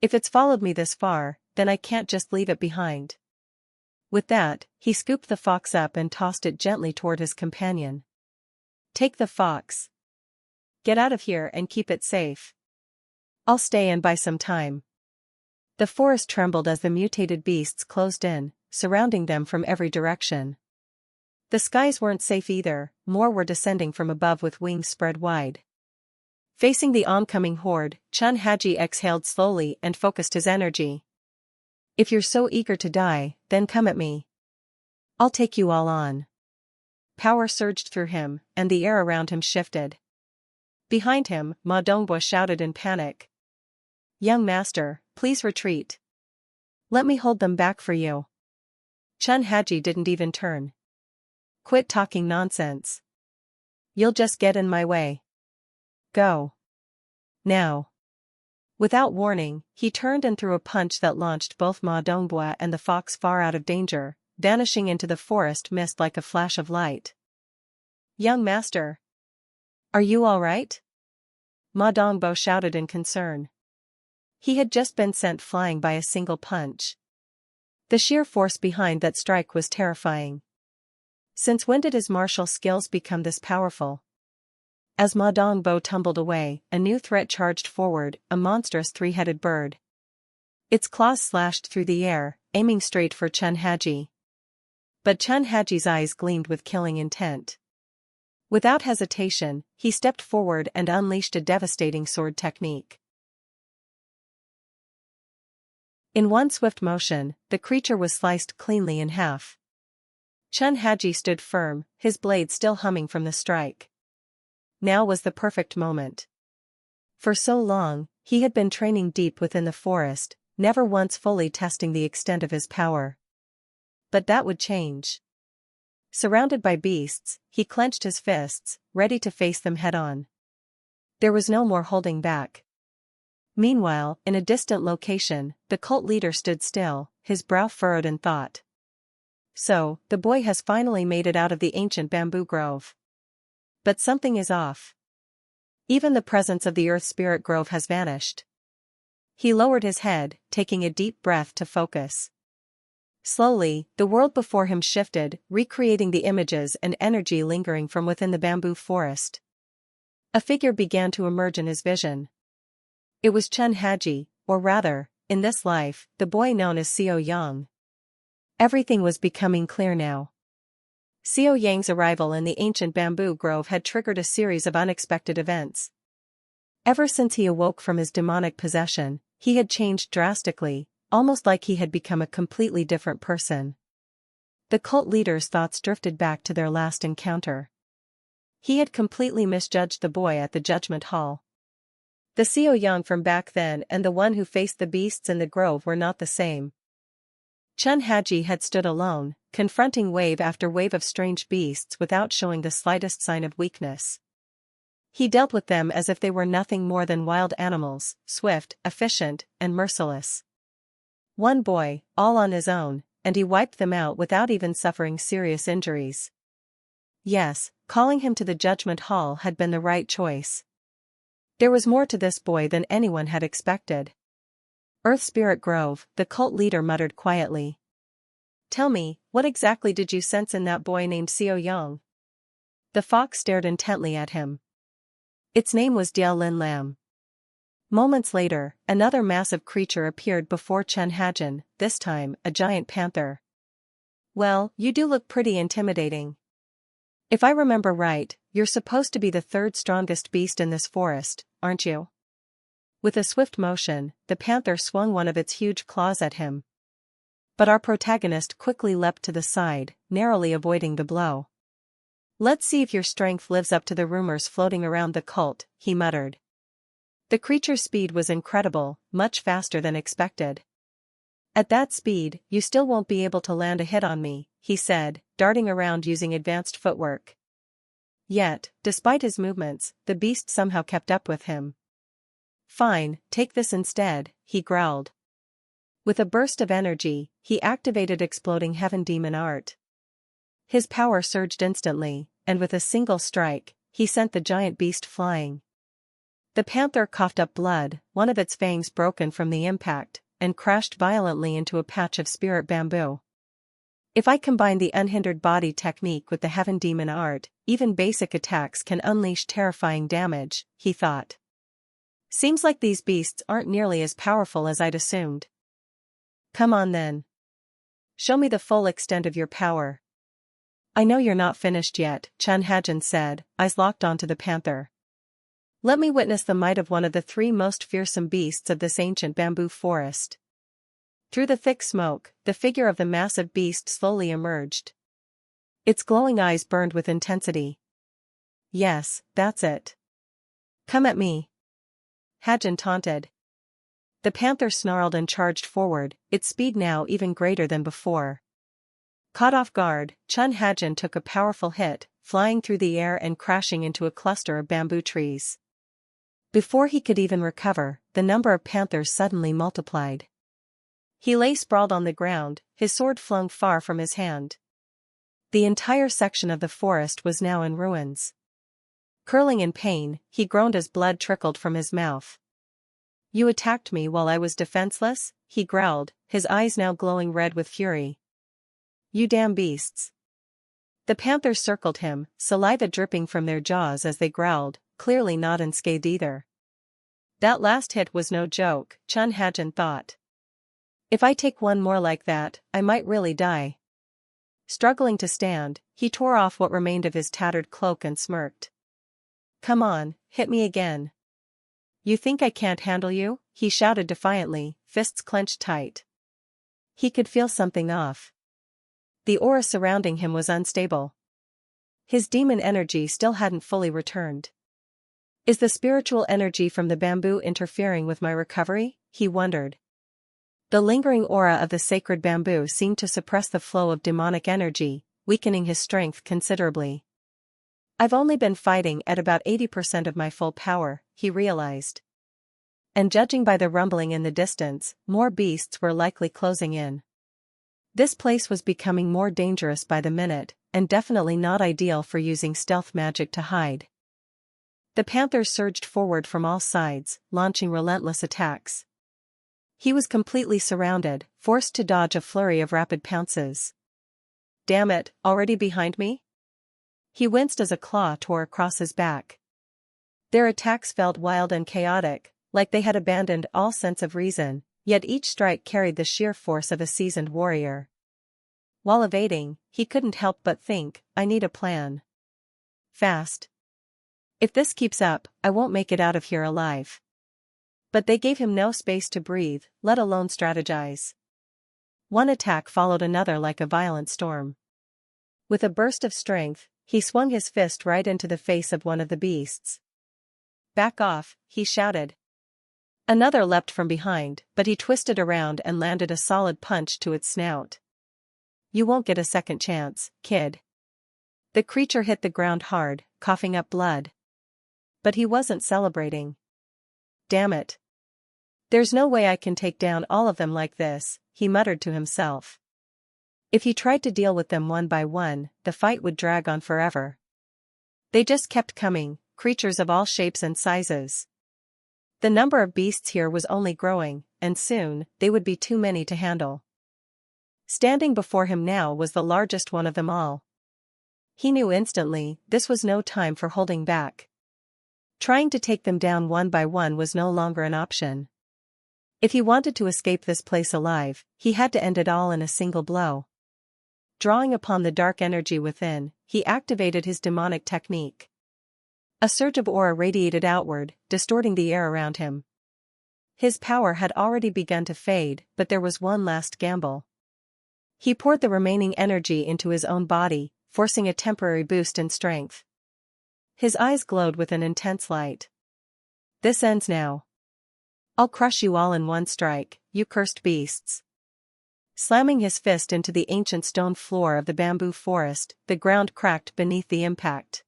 A: If it's followed me this far, then I can't just leave it behind. With that, he scooped the fox up and tossed it gently toward his companion. Take the fox. Get out of here and keep it safe. I'll stay and buy some time. The forest trembled as the mutated beasts closed in, surrounding them from every direction. The skies weren't safe either, more were descending from above with wings spread wide. Facing the oncoming horde, Chun Ha-jin exhaled slowly and focused his energy. If you're so eager to die, then come at me. I'll take you all on. Power surged through him, and the air around him shifted. Behind him, Ma Dongbo shouted in panic. Young master, please retreat. Let me hold them back for you. Chun Ha-jin didn't even turn. Quit talking nonsense. You'll just get in my way. Go. Now. Without warning, he turned and threw a punch that launched both Ma Dongbo and the fox far out of danger, vanishing into the forest mist like a flash of light. "Young master! Are you all right?" Ma Dongbo shouted in concern. He had just been sent flying by a single punch. The sheer force behind that strike was terrifying. Since when did his martial skills become this powerful? As Ma Dongbo tumbled away, a new threat charged forward, a monstrous three-headed bird. Its claws slashed through the air, aiming straight for Chun Haji. But Chun Haji's eyes gleamed with killing intent. Without hesitation, he stepped forward and unleashed a devastating sword technique. In one swift motion, the creature was sliced cleanly in half. Chun Haji stood firm, his blade still humming from the strike. Now was the perfect moment. For so long, he had been training deep within the forest, never once fully testing the extent of his power. But that would change. Surrounded by beasts, he clenched his fists, ready to face them head-on. There was no more holding back. Meanwhile, in a distant location, the cult leader stood still, his brow furrowed in thought. So, the boy has finally made it out of the ancient bamboo grove. But something is off. Even the presence of the earth spirit grove has vanished. He lowered his head, taking a deep breath to focus. Slowly, the world before him shifted, recreating the images and energy lingering from within the bamboo forest. A figure began to emerge in his vision. It was Chun Haji, or rather, in this life, the boy known as Xiao Yang. Everything was becoming clear now. Xiao Yang's arrival in the ancient bamboo grove had triggered a series of unexpected events. Ever since he awoke from his demonic possession, he had changed drastically, almost like he had become a completely different person. The cult leader's thoughts drifted back to their last encounter. He had completely misjudged the boy at the judgment hall. The Xiao Yang from back then and the one who faced the beasts in the grove were not the same. Chun Haji had stood alone, confronting wave after wave of strange beasts without showing the slightest sign of weakness. He dealt with them as if they were nothing more than wild animals, swift, efficient, and merciless. One boy, all on his own, and he wiped them out without even suffering serious injuries. Yes, calling him to the judgment hall had been the right choice. There was more to this boy than anyone had expected. Earth Spirit Grove, the cult leader muttered quietly. "Tell me, what exactly did you sense in that boy named Xiao Yang?" The fox stared intently at him. Its name was Diao Lin Lam. Moments later, another massive creature appeared before Chun Haji, this time, a giant panther. "Well, you do look pretty intimidating. If I remember right, you're supposed to be the third strongest beast in this forest, aren't you?" With a swift motion, the panther swung one of its huge claws at him. But our protagonist quickly leapt to the side, narrowly avoiding the blow. "Let's see if your strength lives up to the rumors floating around the cult," he muttered. The creature's speed was incredible, much faster than expected. "At that speed, you still won't be able to land a hit on me," he said, darting around using advanced footwork. Yet, despite his movements, the beast somehow kept up with him. "Fine, take this instead," he growled. With a burst of energy, he activated Exploding Heaven Demon Art. His power surged instantly, and with a single strike, he sent the giant beast flying. The panther coughed up blood, one of its fangs broken from the impact, and crashed violently into a patch of spirit bamboo. If I combine the unhindered body technique with the Heaven Demon Art, even basic attacks can unleash terrifying damage, he thought. Seems like these beasts aren't nearly as powerful as I'd assumed. Come on then. Show me the full extent of your power. I know you're not finished yet, Chun Haji said, eyes locked onto the panther. Let me witness the might of one of the three most fearsome beasts of this ancient bamboo forest. Through the thick smoke, the figure of the massive beast slowly emerged. Its glowing eyes burned with intensity. Yes, that's it. Come at me. Haji taunted. The panther snarled and charged forward, its speed now even greater than before. Caught off guard, Chun Haji took a powerful hit, flying through the air and crashing into a cluster of bamboo trees. Before he could even recover, the number of panthers suddenly multiplied. He lay sprawled on the ground, his sword flung far from his hand. The entire section of the forest was now in ruins. Curling in pain, he groaned as blood trickled from his mouth. "You attacked me while I was defenseless?" he growled, his eyes now glowing red with fury. "You damn beasts." The panthers circled him, saliva dripping from their jaws as they growled, clearly not unscathed either. That last hit was no joke, Chun Hajin thought. If I take one more like that, I might really die. Struggling to stand, he tore off what remained of his tattered cloak and smirked. "Come on, hit me again." "You think I can't handle you?" he shouted defiantly, fists clenched tight. He could feel something off. The aura surrounding him was unstable. His demon energy still hadn't fully returned. Is the spiritual energy from the bamboo interfering with my recovery? He wondered. The lingering aura of the sacred bamboo seemed to suppress the flow of demonic energy, weakening his strength considerably. I've only been fighting at about 80% of my full power, he realized. And judging by the rumbling in the distance, more beasts were likely closing in. This place was becoming more dangerous by the minute, and definitely not ideal for using stealth magic to hide. The panthers surged forward from all sides, launching relentless attacks. He was completely surrounded, forced to dodge a flurry of rapid pounces. "Damn it, already behind me?" He winced as a claw tore across his back. Their attacks felt wild and chaotic, like they had abandoned all sense of reason, yet each strike carried the sheer force of a seasoned warrior. While evading, he couldn't help but think, I need a plan. Fast. If this keeps up, I won't make it out of here alive. But they gave him no space to breathe, let alone strategize. One attack followed another like a violent storm. With a burst of strength, he swung his fist right into the face of one of the beasts. "Back off," he shouted. Another leapt from behind, but he twisted around and landed a solid punch to its snout. "You won't get a second chance, kid." The creature hit the ground hard, coughing up blood. But he wasn't celebrating. "Damn it. There's no way I can take down all of them like this," he muttered to himself. If he tried to deal with them one by one, the fight would drag on forever. They just kept coming, creatures of all shapes and sizes. The number of beasts here was only growing, and soon, they would be too many to handle. Standing before him now was the largest one of them all. He knew instantly, this was no time for holding back. Trying to take them down one by one was no longer an option. If he wanted to escape this place alive, he had to end it all in a single blow. Drawing upon the dark energy within, he activated his demonic technique. A surge of aura radiated outward, distorting the air around him. His power had already begun to fade, but there was one last gamble. He poured the remaining energy into his own body, forcing a temporary boost in strength. His eyes glowed with an intense light. "This ends now. I'll crush you all in one strike, you cursed beasts." Slamming his fist into the ancient stone floor of the bamboo forest, the ground cracked beneath the impact.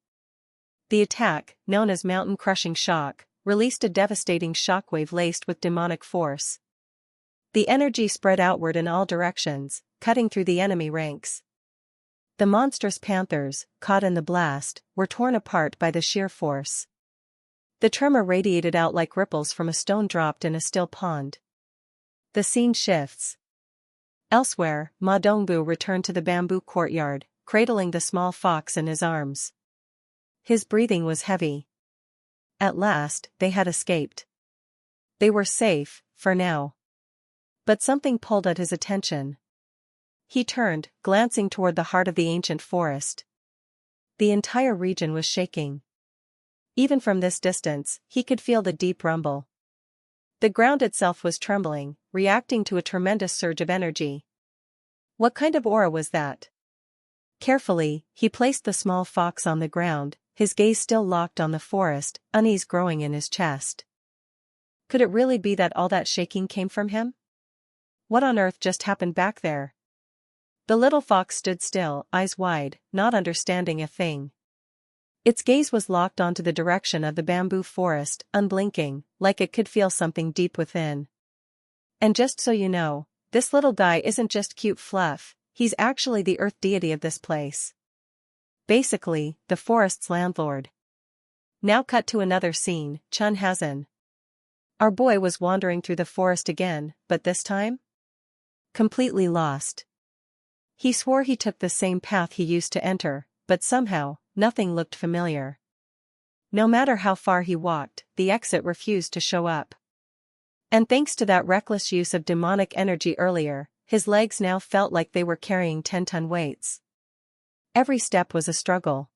A: The attack, known as mountain-crushing shock, released a devastating shockwave laced with demonic force. The energy spread outward in all directions, cutting through the enemy ranks. The monstrous panthers, caught in the blast, were torn apart by the sheer force. The tremor radiated out like ripples from a stone dropped in a still pond. The scene shifts. Elsewhere, Ma Dongbu returned to the bamboo courtyard, cradling the small fox in his arms. His breathing was heavy. At last, they had escaped. They were safe, for now. But something pulled at his attention. He turned, glancing toward the heart of the ancient forest. The entire region was shaking. Even from this distance, he could feel the deep rumble. The ground itself was trembling, reacting to a tremendous surge of energy. What kind of aura was that? Carefully, he placed the small fox on the ground, his gaze still locked on the forest, unease growing in his chest. Could it really be that all that shaking came from him? What on earth just happened back there? The little fox stood still, eyes wide, not understanding a thing. Its gaze was locked onto the direction of the bamboo forest, unblinking, like it could feel something deep within. And just so you know, this little guy isn't just cute fluff, he's actually the earth deity of this place. Basically, the forest's landlord. Now cut to another scene, Chun Hazan. Our boy was wandering through the forest again, but this time? Completely lost. He swore he took the same path he used to enter, but somehow, nothing looked familiar. No matter how far he walked, the exit refused to show up. And thanks to that reckless use of demonic energy earlier, his legs now felt like they were carrying 10-ton weights. Every step was a struggle.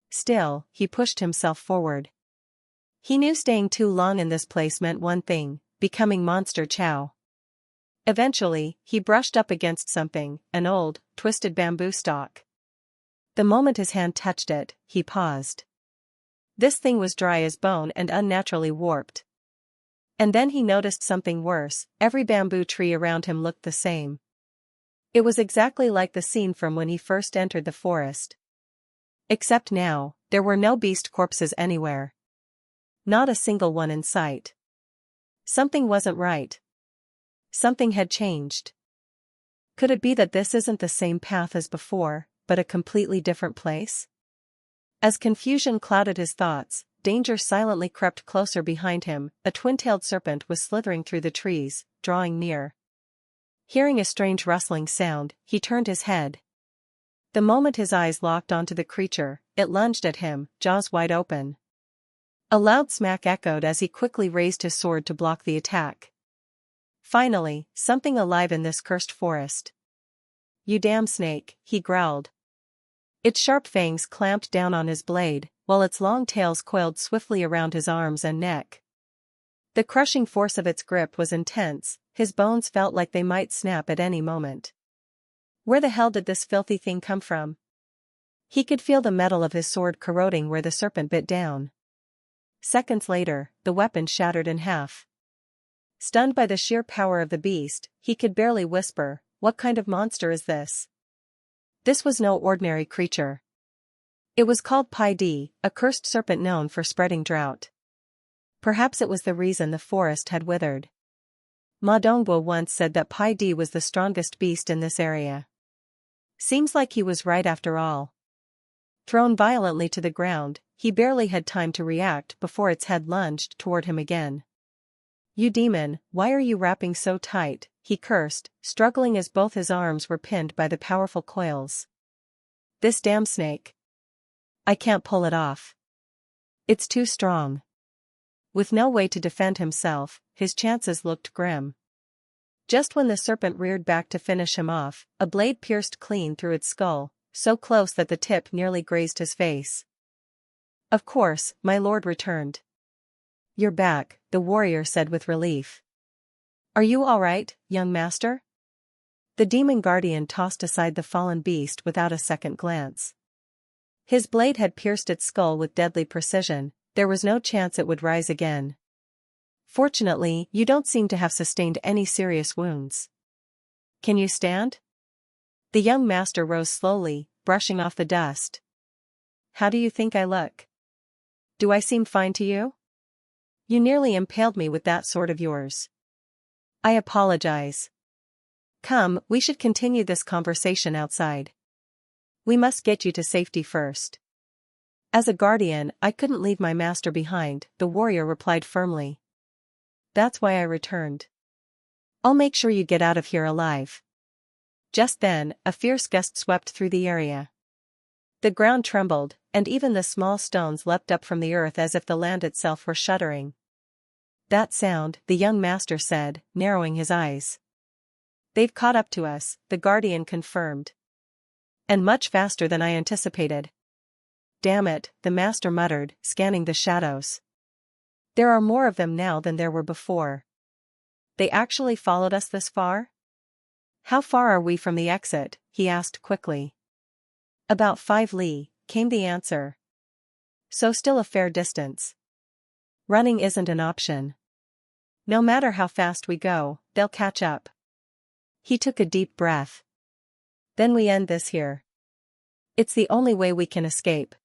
A: Still, he pushed himself forward. He knew staying too long in this place meant one thing, becoming Monster Chow. Eventually, he brushed up against something, an old, twisted bamboo stalk. The moment his hand touched it, he paused. This thing was dry as bone and unnaturally warped. And then he noticed something worse, every bamboo tree around him looked the same. It was exactly like the scene from when he first entered the forest. Except now, there were no beast corpses anywhere. Not a single one in sight. Something wasn't right. Something had changed. Could it be that this isn't the same path as before, but a completely different place? As confusion clouded his thoughts, danger silently crept closer behind him. A twin-tailed serpent was slithering through the trees, drawing near. Hearing a strange rustling sound, he turned his head. The moment his eyes locked onto the creature, it lunged at him, jaws wide open. A loud smack echoed as he quickly raised his sword to block the attack. Finally, something alive in this cursed forest. "You damn snake," he growled. Its sharp fangs clamped down on his blade, while its long tails coiled swiftly around his arms and neck. The crushing force of its grip was intense, his bones felt like they might snap at any moment. Where the hell did this filthy thing come from? He could feel the metal of his sword corroding where the serpent bit down. Seconds later, the weapon shattered in half. Stunned by the sheer power of the beast, he could barely whisper, "What kind of monster is this?" This was no ordinary creature. It was called Pai Di, a cursed serpent known for spreading drought. Perhaps it was the reason the forest had withered. Ma Dongbo once said that Pai Di was the strongest beast in this area. Seems like he was right after all. Thrown violently to the ground, he barely had time to react before its head lunged toward him again. "You demon, why are you wrapping so tight?" he cursed, struggling as both his arms were pinned by the powerful coils. "This damn snake. I can't pull it off. It's too strong." With no way to defend himself, his chances looked grim. Just when the serpent reared back to finish him off, a blade pierced clean through its skull, so close that the tip nearly grazed his face. "Of course, my lord returned." "You're back," the warrior said with relief. "Are you all right, young master?" The demon guardian tossed aside the fallen beast without a second glance. His blade had pierced its skull with deadly precision, there was no chance it would rise again. "Fortunately, you don't seem to have sustained any serious wounds. Can you stand?" The young master rose slowly, brushing off the dust. "How do you think I look? Do I seem fine to you? You nearly impaled me with that sword of yours." "I apologize. Come, we should continue this conversation outside. We must get you to safety first." "As a guardian, I couldn't leave my master behind," the warrior replied firmly. "That's why I returned. I'll make sure you get out of here alive." Just then, a fierce gust swept through the area. The ground trembled, and even the small stones leapt up from the earth as if the land itself were shuddering. "That sound," the young master said, narrowing his eyes. "They've caught up to us," the guardian confirmed. "And much faster than I anticipated." "Damn it," the master muttered, scanning the shadows. "There are more of them now than there were before. They actually followed us this far?" "How far are we from the exit?" he asked quickly. "About 5 li," came the answer. "So still a fair distance. Running isn't an option. No matter how fast we go, they'll catch up." He took a deep breath. "Then we end this here. It's the only way we can escape."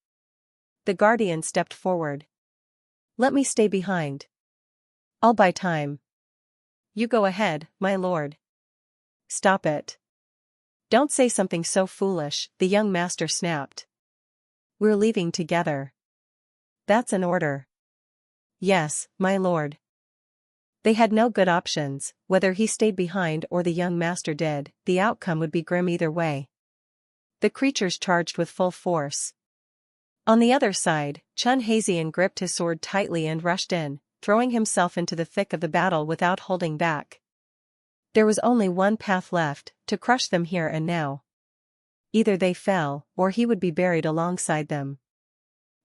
A: the guardian stepped forward. Let me stay behind. I'll buy time. You go ahead, my lord. Stop it. Don't say something so foolish, the young master snapped. We're leaving together. That's an order. Yes, my lord. They had no good options, whether he stayed behind or the young master did, the outcome would be grim either way. The creatures charged with full force. On the other side, Chun Hazian gripped his sword tightly and rushed in, throwing himself into the thick of the battle without holding back. There was only one path left, to crush them here and now. Either they fell, or he would be buried alongside them.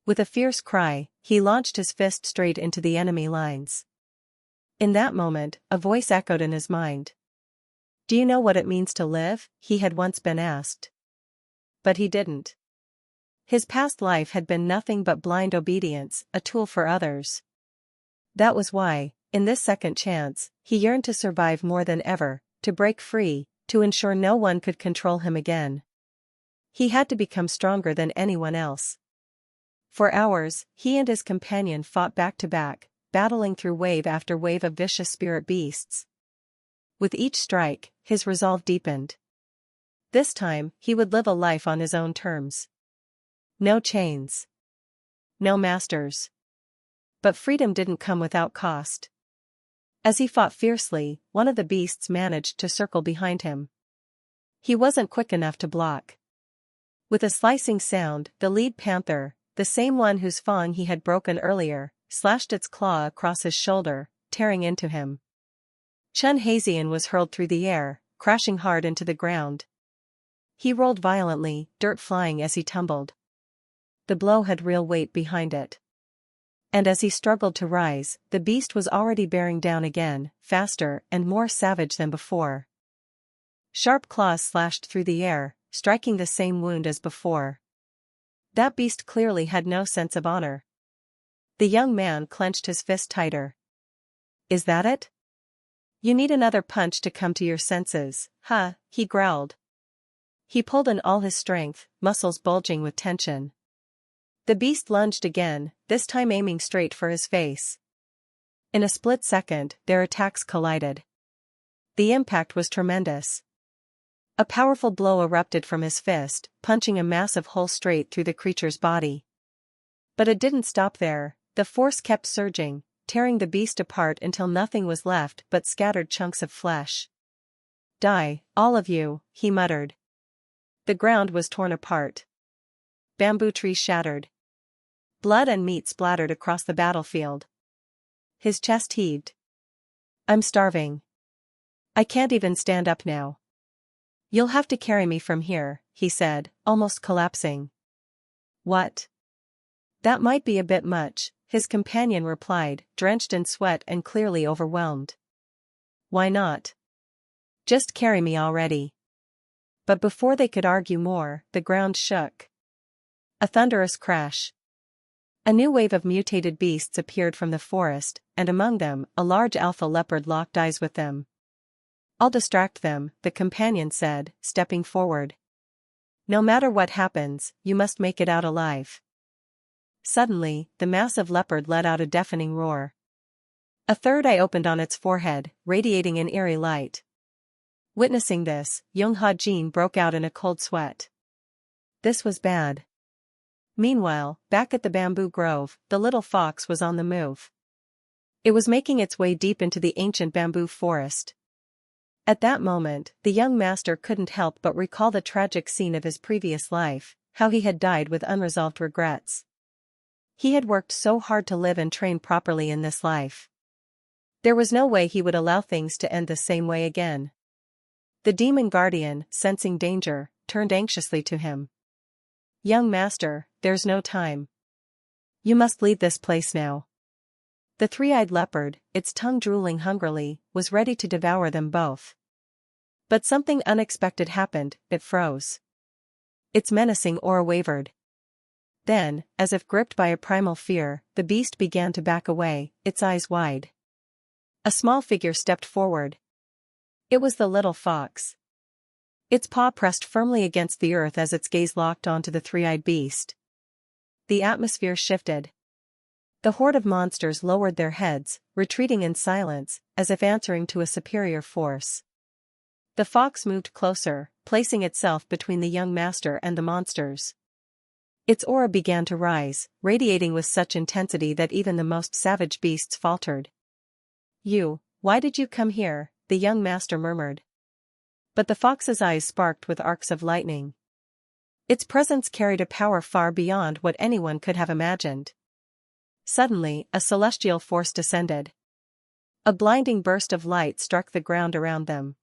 A: With a fierce cry, he launched his fist straight into the enemy lines. In that moment, a voice echoed in his mind. Do you know what it means to live? He had once been asked. But he didn't. His past life had been nothing but blind obedience, a tool for others. That was why, in this second chance, he yearned to survive more than ever, to break free, to ensure no one could control him again. He had to become stronger than anyone else. For hours, he and his companion fought back to back, battling through wave after wave of vicious spirit beasts. With each strike, his resolve deepened. This time, he would live a life on his own terms. No chains. No masters. But freedom didn't come without cost. As he fought fiercely, one of the beasts managed to circle behind him. He wasn't quick enough to block. With a slicing sound, the lead panther, the same one whose fang he had broken earlier, slashed its claw across his shoulder, tearing into him. Chun Hazian was hurled through the air, crashing hard into the ground. He rolled violently, dirt flying as he tumbled. The blow had real weight behind it. And as he struggled to rise, the beast was already bearing down again, faster and more savage than before. Sharp claws slashed through the air, striking the same wound as before. That beast clearly had no sense of honor. The young man clenched his fist tighter. Is that it? You need another punch to come to your senses, huh? He growled. He pulled in all his strength, muscles bulging with tension. The beast lunged again, this time aiming straight for his face. In a split second, their attacks collided. The impact was tremendous. A powerful blow erupted from his fist, punching a massive hole straight through the creature's body. But it didn't stop there, the force kept surging, tearing the beast apart until nothing was left but scattered chunks of flesh. Die, all of you, he muttered. The ground was torn apart. Bamboo trees shattered. Blood and meat splattered across the battlefield. His chest heaved. I'm starving. I can't even stand up now. You'll have to carry me from here, he said, almost collapsing. What? That might be a bit much, his companion replied, drenched in sweat and clearly overwhelmed. Why not? Just carry me already. But before they could argue more, the ground shook. A thunderous crash. A new wave of mutated beasts appeared from the forest, and among them, a large alpha leopard locked eyes with them. I'll distract them, the companion said, stepping forward. No matter what happens, you must make it out alive. Suddenly, the massive leopard let out a deafening roar. A third eye opened on its forehead, radiating an eerie light. Witnessing this, Yonghua Jin broke out in a cold sweat. This was bad. Meanwhile, back at the bamboo grove, the little fox was on the move. It was making its way deep into the ancient bamboo forest. At that moment, the young master couldn't help but recall the tragic scene of his previous life, how he had died with unresolved regrets. He had worked so hard to live and train properly in this life. There was no way he would allow things to end the same way again. The demon guardian, sensing danger, turned anxiously to him. Young master, there's no time. You must leave this place now. The three-eyed leopard, its tongue drooling hungrily, was ready to devour them both. But something unexpected happened, it froze. Its menacing aura wavered. Then, as if gripped by a primal fear, the beast began to back away, its eyes wide. A small figure stepped forward. It was the little fox. Its paw pressed firmly against the earth as its gaze locked onto the three-eyed beast. the atmosphere shifted. The horde of monsters lowered their heads, retreating in silence, as if answering to a superior force. The fox moved closer, placing itself between the young master and the monsters. Its aura began to rise, radiating with such intensity that even the most savage beasts faltered. Why did you come here?" the young master murmured. But the fox's eyes sparked with arcs of lightning. Its presence carried a power far beyond what anyone could have imagined. Suddenly, a celestial force descended. A blinding burst of light struck the ground around them.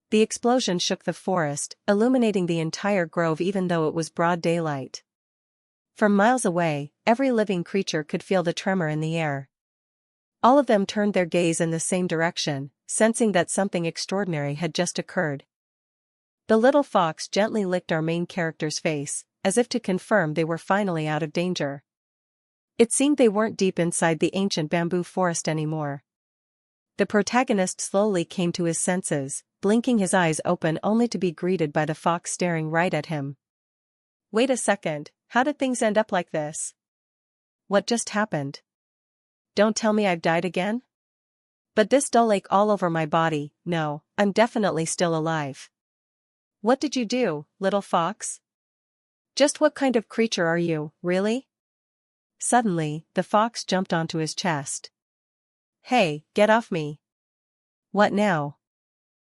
A: The explosion shook the forest, illuminating the entire grove even though it was broad daylight. From miles away, every living creature could feel the tremor in the air. All of them turned their gaze in the same direction, sensing that something extraordinary had just occurred. The little fox gently licked our main character's face, as if to confirm they were finally out of danger. It seemed they weren't deep inside the ancient bamboo forest anymore. The protagonist slowly came to his senses, blinking his eyes open only to be greeted by the fox staring right at him. "Wait a second, how did things end up like this? What just happened? Don't tell me I've died again? But this dull ache all over my body, no, I'm definitely still alive." "What did you do, little fox? Just what kind of creature are you, really?" Suddenly, the fox jumped onto his chest. "Hey, get off me." "What now?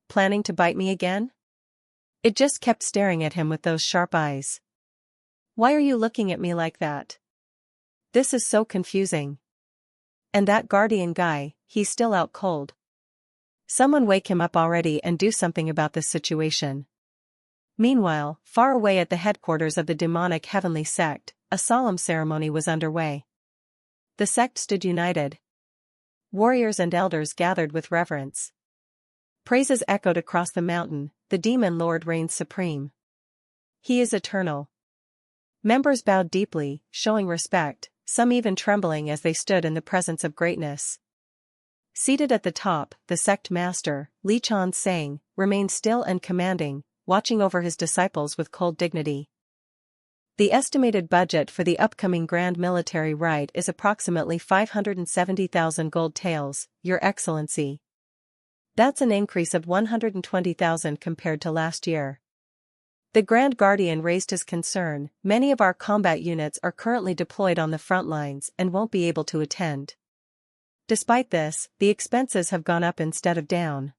A: Planning to bite me again?" It just kept staring at him with those sharp eyes. "Why are you looking at me like that? This is so confusing. And that guardian guy, he's still out cold. Someone wake him up already and do something about this situation." Meanwhile, far away at the headquarters of the demonic heavenly sect, a solemn ceremony was underway. The sect stood united. Warriors and elders gathered with reverence. Praises echoed across the mountain, the demon lord reigns supreme. He is eternal. Members bowed deeply, showing respect, some even trembling as they stood in the presence of greatness. Seated at the top, the sect master, Li Chan Sang, remained still and commanding, watching over his disciples with cold dignity. The estimated budget for the upcoming Grand Military Rite is approximately 570,000 gold taels, Your Excellency. That's an increase of 120,000 compared to last year. The Grand Guardian raised his concern. Many of our combat units are currently deployed on the front lines and won't be able to attend. Despite this, the expenses have gone up instead of down.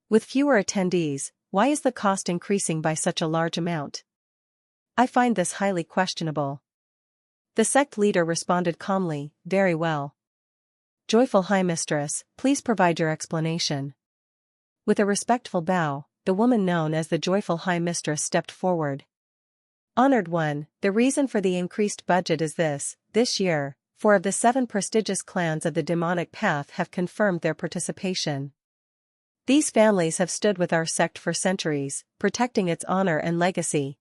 A: With fewer attendees, why is the cost increasing by such a large amount? I find this highly questionable. The sect leader responded calmly, "Very well. Joyful High Mistress, please provide your explanation." With a respectful bow, the woman known as the Joyful High Mistress stepped forward. "Honored one, the reason for the increased budget is this year, 4 of the 7 prestigious clans of the demonic path have confirmed their participation. These families have stood with our sect for centuries, protecting its honor and legacy.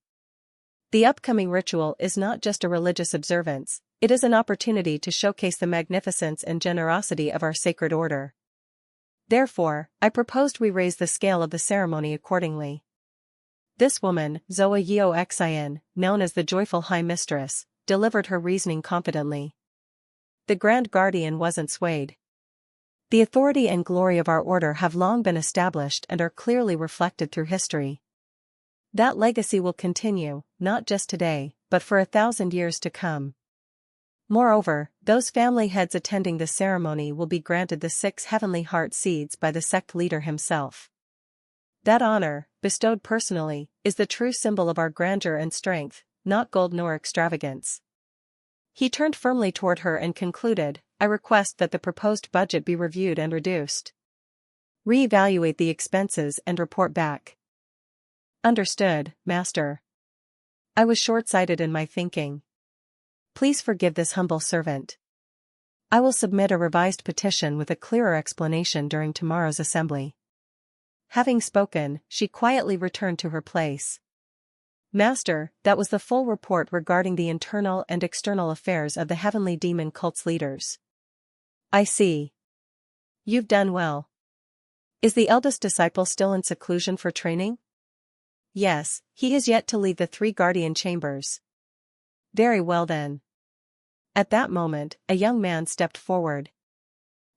A: The upcoming ritual is not just a religious observance, it is an opportunity to showcase the magnificence and generosity of our sacred order. Therefore, I proposed we raise the scale of the ceremony accordingly." This woman, Zoa Yeo Xian, known as the Joyful High Mistress, delivered her reasoning confidently. The Grand Guardian wasn't swayed. "The authority and glory of our order have long been established and are clearly reflected through history. That legacy will continue, not just today, but for 1,000 years to come. Moreover, those family heads attending the ceremony will be granted the 6 heavenly heart seeds by the sect leader himself. That honor, bestowed personally, is the true symbol of our grandeur and strength, not gold nor extravagance." He turned firmly toward her and concluded, "I request that the proposed budget be reviewed and reduced. Re-evaluate the expenses and report back." "Understood, Master. I was short-sighted in my thinking. Please forgive this humble servant. I will submit a revised petition with a clearer explanation during tomorrow's assembly." Having spoken, she quietly returned to her place. "Master, that was the full report regarding the internal and external affairs of the heavenly demon cult's leaders." "I see. You've done well. Is the eldest disciple still in seclusion for training?" "Yes, he has yet to leave the 3 guardian chambers." Very well then. At that moment, a young man stepped forward.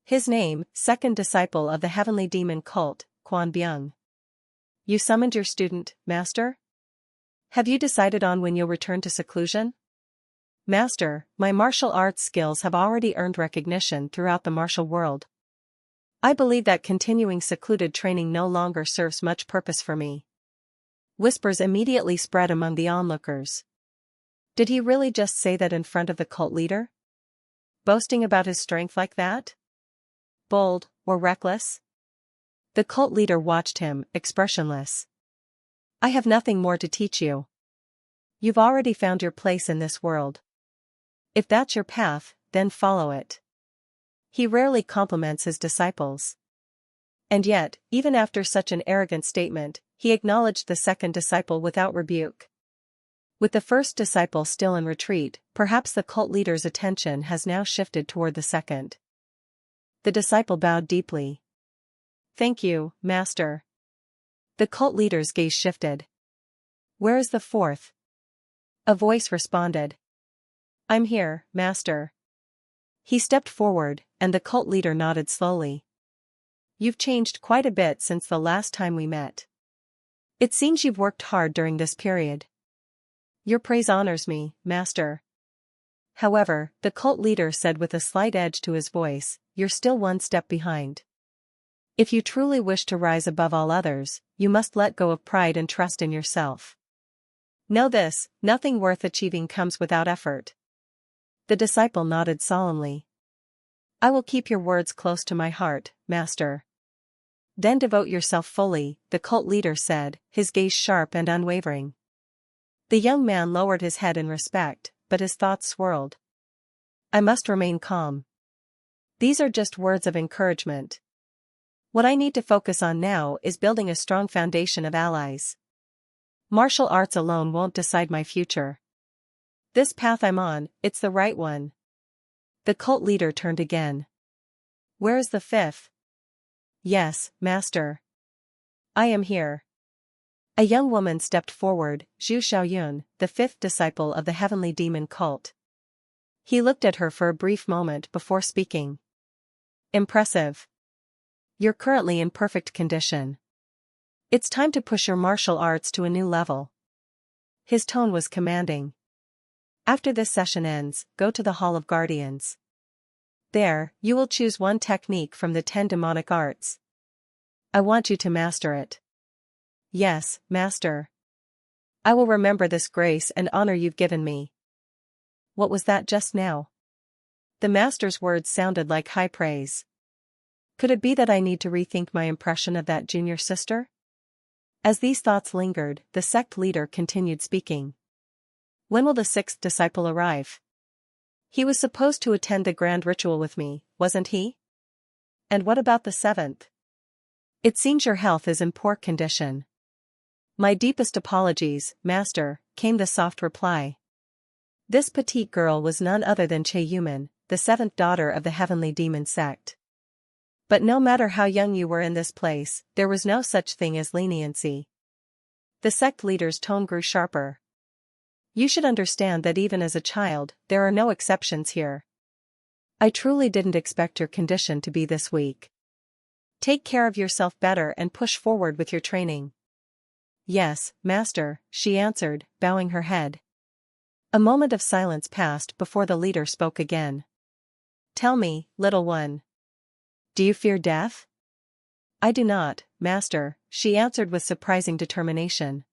A: His name, second disciple of the heavenly demon cult, Quan Byung. You summoned your student, master? Have you decided on when you'll return to seclusion? Master, my martial arts skills have already earned recognition throughout the martial world. I believe that continuing secluded training no longer serves much purpose for me. Whispers immediately spread among the onlookers. Did he really just say that in front of the cult leader? Boasting about his strength like that? Bold, or reckless? The cult leader watched him, expressionless. I have nothing more to teach you. You've already found your place in this world. If that's your path, then follow it. He rarely compliments his disciples. And yet, even after such an arrogant statement, he acknowledged the second disciple without rebuke. With the first disciple still in retreat, perhaps the cult leader's attention has now shifted toward the second. The disciple bowed deeply. Thank you, master. The cult leader's gaze shifted. Where is the fourth? A voice responded. I'm here, master. He stepped forward, and the cult leader nodded slowly. You've changed quite a bit since the last time we met. It seems you've worked hard during this period. Your praise honors me, master. However, the cult leader said with a slight edge to his voice, you're still one step behind. If you truly wish to rise above all others, you must let go of pride and trust in yourself. Know this, nothing worth achieving comes without effort. The disciple nodded solemnly. I will keep your words close to my heart, master. Then devote yourself fully, the cult leader said, his gaze sharp and unwavering. The young man lowered his head in respect, but his thoughts swirled. I must remain calm. These are just words of encouragement. What I need to focus on now is building a strong foundation of allies. Martial arts alone won't decide my future. This path I'm on, it's the right one. The cult leader turned again. Where is the fifth? Yes, master. I am here. A young woman stepped forward, Zhu Xiaoyun, the fifth disciple of the heavenly demon cult. He looked at her for a brief moment before speaking. Impressive. You're currently in perfect condition. It's time to push your martial arts to a new level. His tone was commanding. After this session ends, go to the Hall of Guardians. There, you will choose one technique from the 10 demonic arts. I want you to master it. Yes, master. I will remember this grace and honor you've given me. What was that just now? The master's words sounded like high praise. Could it be that I need to rethink my impression of that junior sister? As these thoughts lingered, the sect leader continued speaking. When will the sixth disciple arrive? He was supposed to attend the grand ritual with me, wasn't he? And what about the seventh? It seems your health is in poor condition. My deepest apologies, master, came the soft reply. This petite girl was none other than Che Yuman, the seventh daughter of the heavenly demon sect. But no matter how young you were in this place, there was no such thing as leniency. The sect leader's tone grew sharper. You should understand that even as a child, there are no exceptions here. I truly didn't expect your condition to be this weak. Take care of yourself better and push forward with your training. Yes, master, she answered, bowing her head. A moment of silence passed before the leader spoke again. Tell me, little one. Do you fear death? I do not, master, she answered with surprising determination.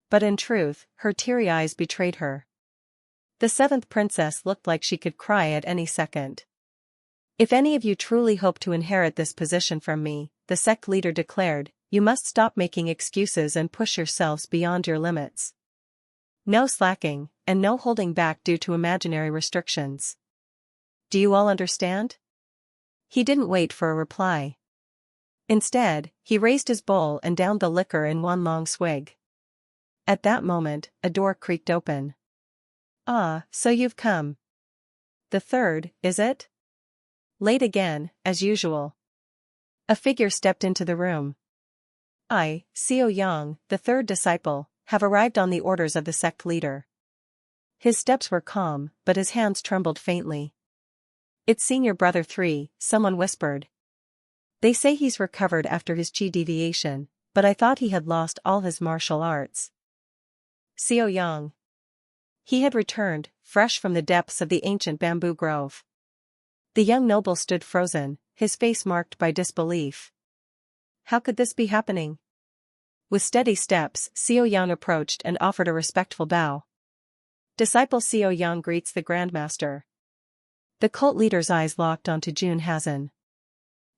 A: But in truth, her teary eyes betrayed her. The seventh princess looked like she could cry at any second. If any of you truly hope to inherit this position from me, the sect leader declared, you must stop making excuses and push yourselves beyond your limits. No slacking, and no holding back due to imaginary restrictions. Do you all understand? He didn't wait for a reply. Instead, he raised his bowl and downed the liquor in one long swig. At that moment, a door creaked open. Ah, so you've come. The third, is it? Late again, as usual. A figure stepped into the room. I, Xiao Yang, the third disciple, have arrived on the orders of the sect leader. His steps were calm, but his hands trembled faintly. "It's Senior Brother 3, someone whispered. "They say he's recovered after his chi deviation, but I thought he had lost all his martial arts." Seo Yang. He had returned, fresh from the depths of the ancient bamboo grove. The young noble stood frozen, his face marked by disbelief. How could this be happening? With steady steps, Seo Yang approached and offered a respectful bow. Disciple Seo Yang greets the Grandmaster. The cult leader's eyes locked onto Jun Hazan.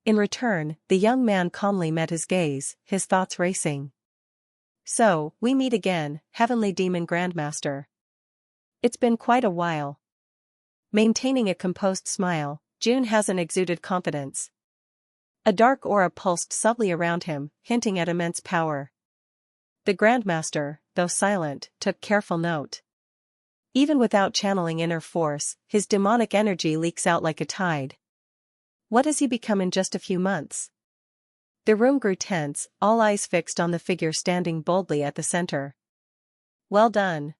A: In return, the young man calmly met his gaze, his thoughts racing. "So, we meet again, Heavenly Demon Grandmaster. It's been quite a while." Maintaining a composed smile, Jun Hazan exuded confidence. A dark aura pulsed subtly around him, hinting at immense power. The Grandmaster, though silent, took careful note. Even without channeling inner force, his demonic energy leaks out like a tide. What has he become in just a few months? The room grew tense, all eyes fixed on the figure standing boldly at the center. "Well done."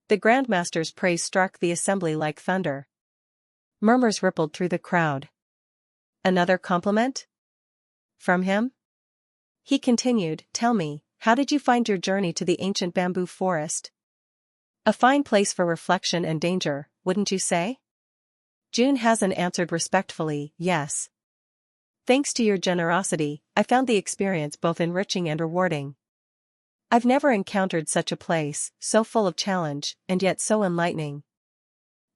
A: The Grandmaster's praise struck the assembly like thunder. Murmurs rippled through the crowd. "Another compliment? From him?" He continued, "Tell me, how did you find your journey to the ancient bamboo forest? A fine place for reflection and danger, wouldn't you say?" Jun Hazan answered respectfully, "Yes. Thanks to your generosity, I found the experience both enriching and rewarding. I've never encountered such a place, so full of challenge, and yet so enlightening."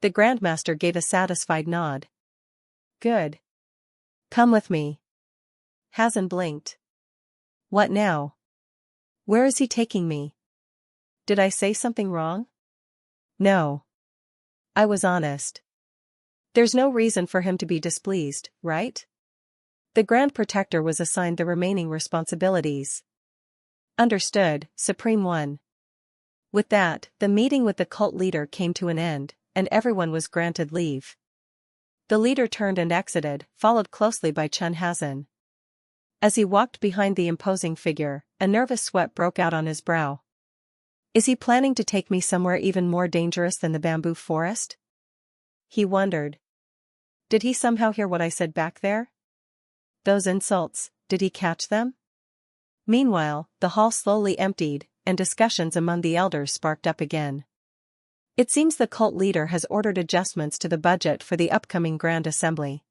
A: The Grandmaster gave a satisfied nod. "Good. Come with me." Hazan blinked. "What now? Where is he taking me? Did I say something wrong?" "No. I was honest. There's no reason for him to be displeased, right?" The Grand Protector was assigned the remaining responsibilities. "Understood, Supreme One." With that, the meeting with the cult leader came to an end, and everyone was granted leave. The leader turned and exited, followed closely by Chun Hazan. As he walked behind the imposing figure, a nervous sweat broke out on his brow. Is he planning to take me somewhere even more dangerous than the bamboo forest? He wondered. Did he somehow hear what I said back there? Those insults, did he catch them? Meanwhile, the hall slowly emptied, and discussions among the elders sparked up again. It seems the cult leader has ordered adjustments to the budget for the upcoming Grand Assembly.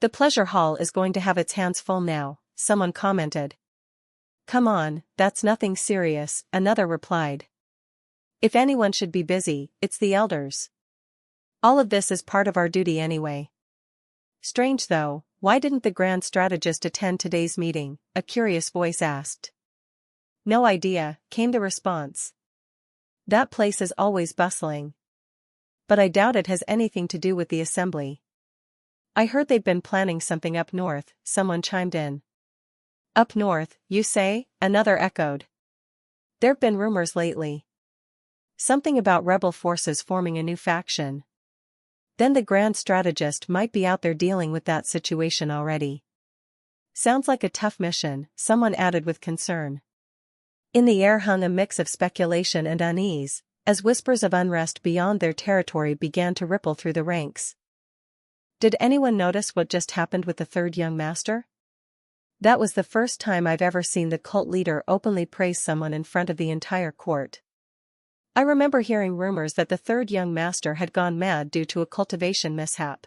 A: The pleasure hall is going to have its hands full now, someone commented. Come on, that's nothing serious, another replied. If anyone should be busy, it's the elders. All of this is part of our duty anyway. Strange though, why didn't the Grand Strategist attend today's meeting? A curious voice asked. No idea, came the response. That place is always bustling. But I doubt it has anything to do with the assembly. I heard they've been planning something up north, someone chimed in. Up north, you say? Another echoed. There've been rumors lately. Something about rebel forces forming a new faction. Then the Grand Strategist might be out there dealing with that situation already. Sounds like a tough mission, someone added with concern. In the air hung a mix of speculation and unease, as whispers of unrest beyond their territory began to ripple through the ranks. Did anyone notice what just happened with the third young master? That was the first time I've ever seen the cult leader openly praise someone in front of the entire court. I remember hearing rumors that the third young master had gone mad due to a cultivation mishap.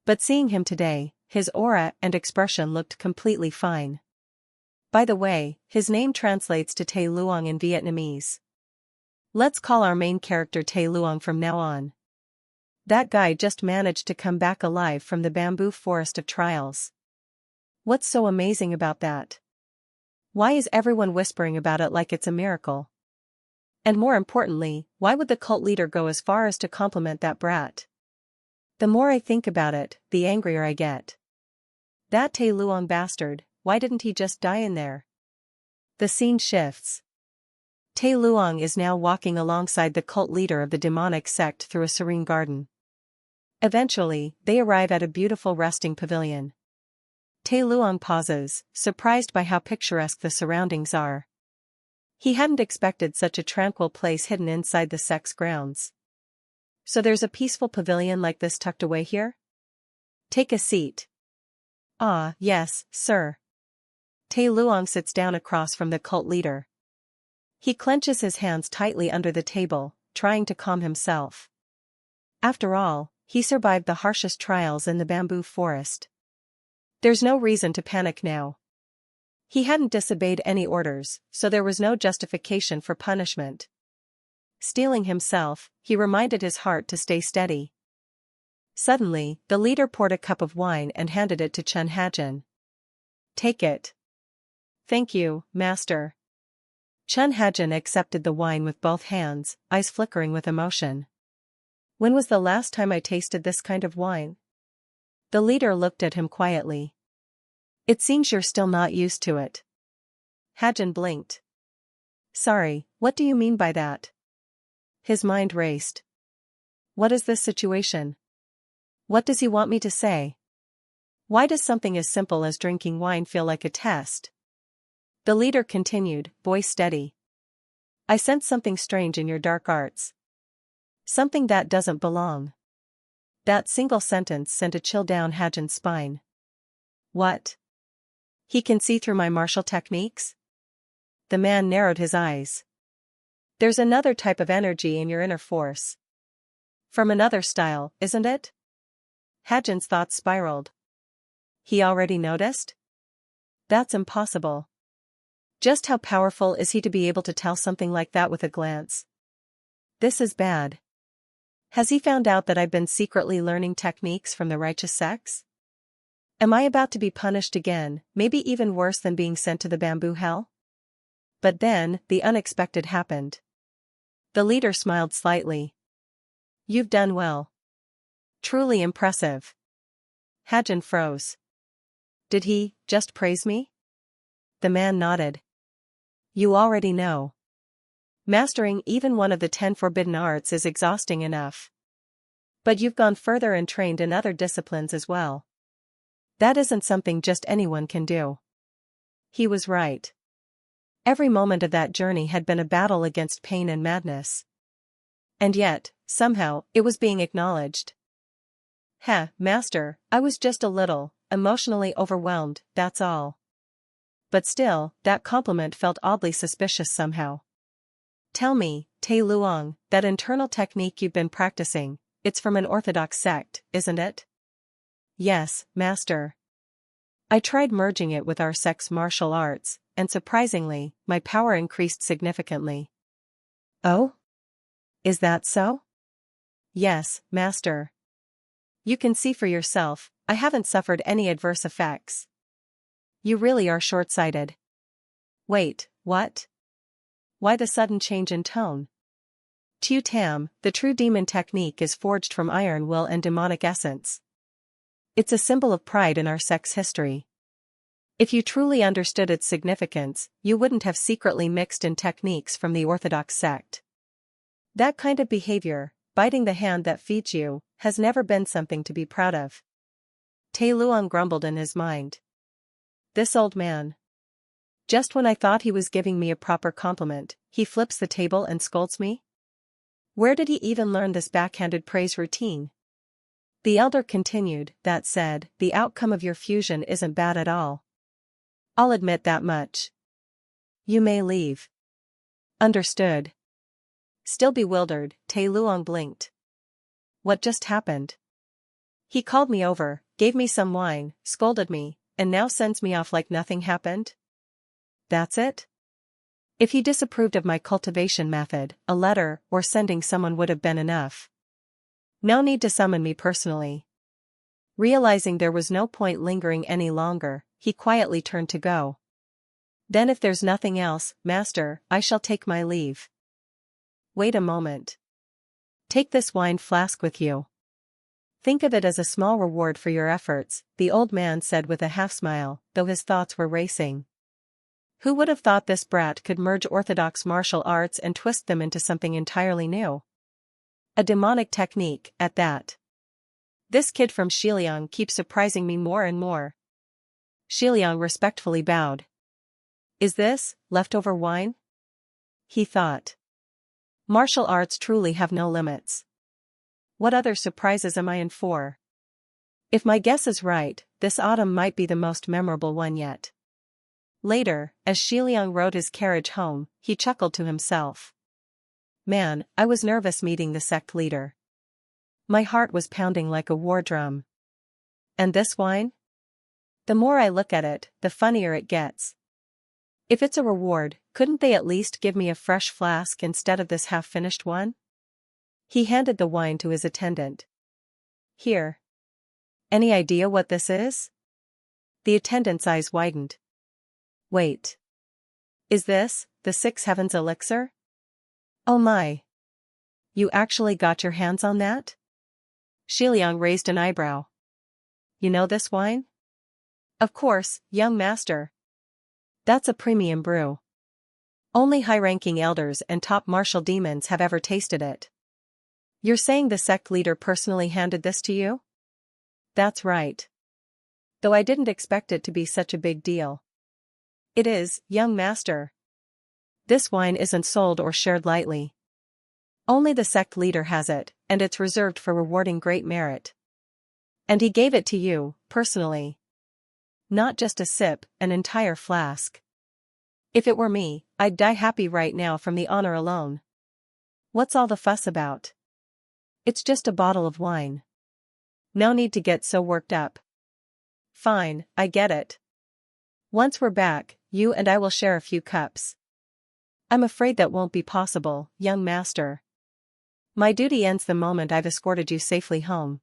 A: But seeing him today, his aura and expression looked completely fine. By the way, his name translates to Tai Luong in Vietnamese. Let's call our main character Tai Luong from now on. That guy just managed to come back alive from the bamboo forest of trials. What's so amazing about that? Why is everyone whispering about it like it's a miracle? And more importantly, why would the cult leader go as far as to compliment that brat? The more I think about it, the angrier I get. That Tai Luong bastard, why didn't he just die in there? The scene shifts. Tai Luong is now walking alongside the cult leader of the demonic sect through a serene garden. Eventually, they arrive at a beautiful resting pavilion. Tai Luong pauses, surprised by how picturesque the surroundings are. He hadn't expected such a tranquil place hidden inside the sect's grounds. So there's a peaceful pavilion like this tucked away here? Take a seat. Ah, yes, sir. Tai Luong sits down across from the cult leader. He clenches his hands tightly under the table, trying to calm himself. After all, he survived the harshest trials in the bamboo forest. There's no reason to panic now. He hadn't disobeyed any orders, so there was no justification for punishment. Steeling himself, he reminded his heart to stay steady. Suddenly, the leader poured a cup of wine and handed it to Chun Hajin. Take it. Thank you, master. Chun Hajin accepted the wine with both hands, eyes flickering with emotion. When was the last time I tasted this kind of wine? The leader looked at him quietly. It seems you're still not used to it. Hajin blinked. Sorry, what do you mean by that? His mind raced. What is this situation? What does he want me to say? Why does something as simple as drinking wine feel like a test? The leader continued, voice steady. I sense something strange in your dark arts. Something that doesn't belong. That single sentence sent a chill down Hajin's spine. What? He can see through my martial techniques? The man narrowed his eyes. There's another type of energy in your inner force. From another style, isn't it? Hajin's thoughts spiraled. He already noticed? That's impossible. Just how powerful is he to be able to tell something like that with a glance? This is bad. Has he found out that I've been secretly learning techniques from the righteous sects? Am I about to be punished again, maybe even worse than being sent to the bamboo hell? But then, the unexpected happened. The leader smiled slightly. You've done well. Truly impressive. Hajin froze. Did he just praise me? The man nodded. You already know. Mastering even one of the 10 forbidden arts is exhausting enough. But you've gone further and trained in other disciplines as well. That isn't something just anyone can do. He was right. Every moment of that journey had been a battle against pain and madness. And yet, somehow, it was being acknowledged. Master, I was just a little, emotionally overwhelmed, that's all. But still, that compliment felt oddly suspicious somehow. Tell me, Tai Luong, that internal technique you've been practicing, it's from an orthodox sect, isn't it? Yes, master. I tried merging it with our sect's martial arts, and surprisingly, my power increased significantly. Oh? Is that so? Yes, master. You can see for yourself, I haven't suffered any adverse effects. You really are short-sighted. Wait, what? Why the sudden change in tone? Tu Tam, the true demon technique is forged from iron will and demonic essence. It's a symbol of pride in our sect's history. If you truly understood its significance, you wouldn't have secretly mixed in techniques from the orthodox sect. That kind of behavior, biting the hand that feeds you, has never been something to be proud of. Tai Luong grumbled in his mind. This old man. Just when I thought he was giving me a proper compliment, he flips the table and scolds me? Where did he even learn this backhanded praise routine? The elder continued, that said, the outcome of your fusion isn't bad at all. I'll admit that much. You may leave. Understood. Still bewildered, Tai Luong blinked. What just happened? He called me over, gave me some wine, scolded me, and now sends me off like nothing happened? That's it? If he disapproved of my cultivation method, a letter or sending someone would have been enough. No need to summon me personally. Realizing there was no point lingering any longer, he quietly turned to go. Then if there's nothing else, master, I shall take my leave. Wait a moment. Take this wine flask with you. Think of it as a small reward for your efforts, the old man said with a half-smile, though his thoughts were racing. Who would have thought this brat could merge orthodox martial arts and twist them into something entirely new? A demonic technique, at that. This kid from Xiliang keeps surprising me more and more. Xiliang respectfully bowed. Is this leftover wine? he thought. Martial arts truly have no limits. What other surprises am I in for? If my guess is right, this autumn might be the most memorable one yet. Later, as Shiliang rode his carriage home, he chuckled to himself. Man, I was nervous meeting the sect leader. My heart was pounding like a war drum. And this wine? The more I look at it, the funnier it gets. If it's a reward, couldn't they at least give me a fresh flask instead of this half-finished one? He handed the wine to his attendant. Here. Any idea what this is? The attendant's eyes widened. Wait. Is this the Six Heavens elixir? Oh my. You actually got your hands on that? Shiliang raised an eyebrow. You know this wine? Of course, young master. That's a premium brew. Only high-ranking elders and top martial demons have ever tasted it. You're saying the sect leader personally handed this to you? That's right. Though I didn't expect it to be such a big deal. It is, young master. This wine isn't sold or shared lightly. Only the sect leader has it, and it's reserved for rewarding great merit. And he gave it to you, personally. Not just a sip, an entire flask. If it were me, I'd die happy right now from the honor alone. What's all the fuss about? It's just a bottle of wine. No need to get so worked up. Fine, I get it. Once we're back, you and I will share a few cups. I'm afraid that won't be possible, young master. My duty ends the moment I've escorted you safely home.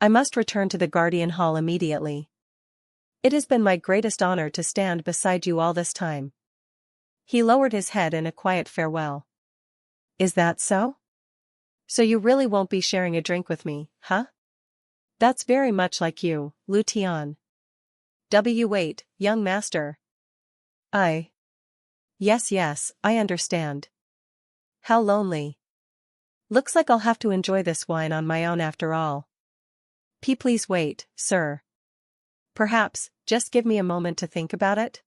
A: I must return to the Guardian Hall immediately. It has been my greatest honor to stand beside you all this time. He lowered his head in a quiet farewell. Is that so? So you really won't be sharing a drink with me, huh? That's very much like you, Lu Tian. Wait, young master. Yes, I understand. How lonely. Looks like I'll have to enjoy this wine on my own after all. Please wait, sir. Perhaps, just give me a moment to think about it?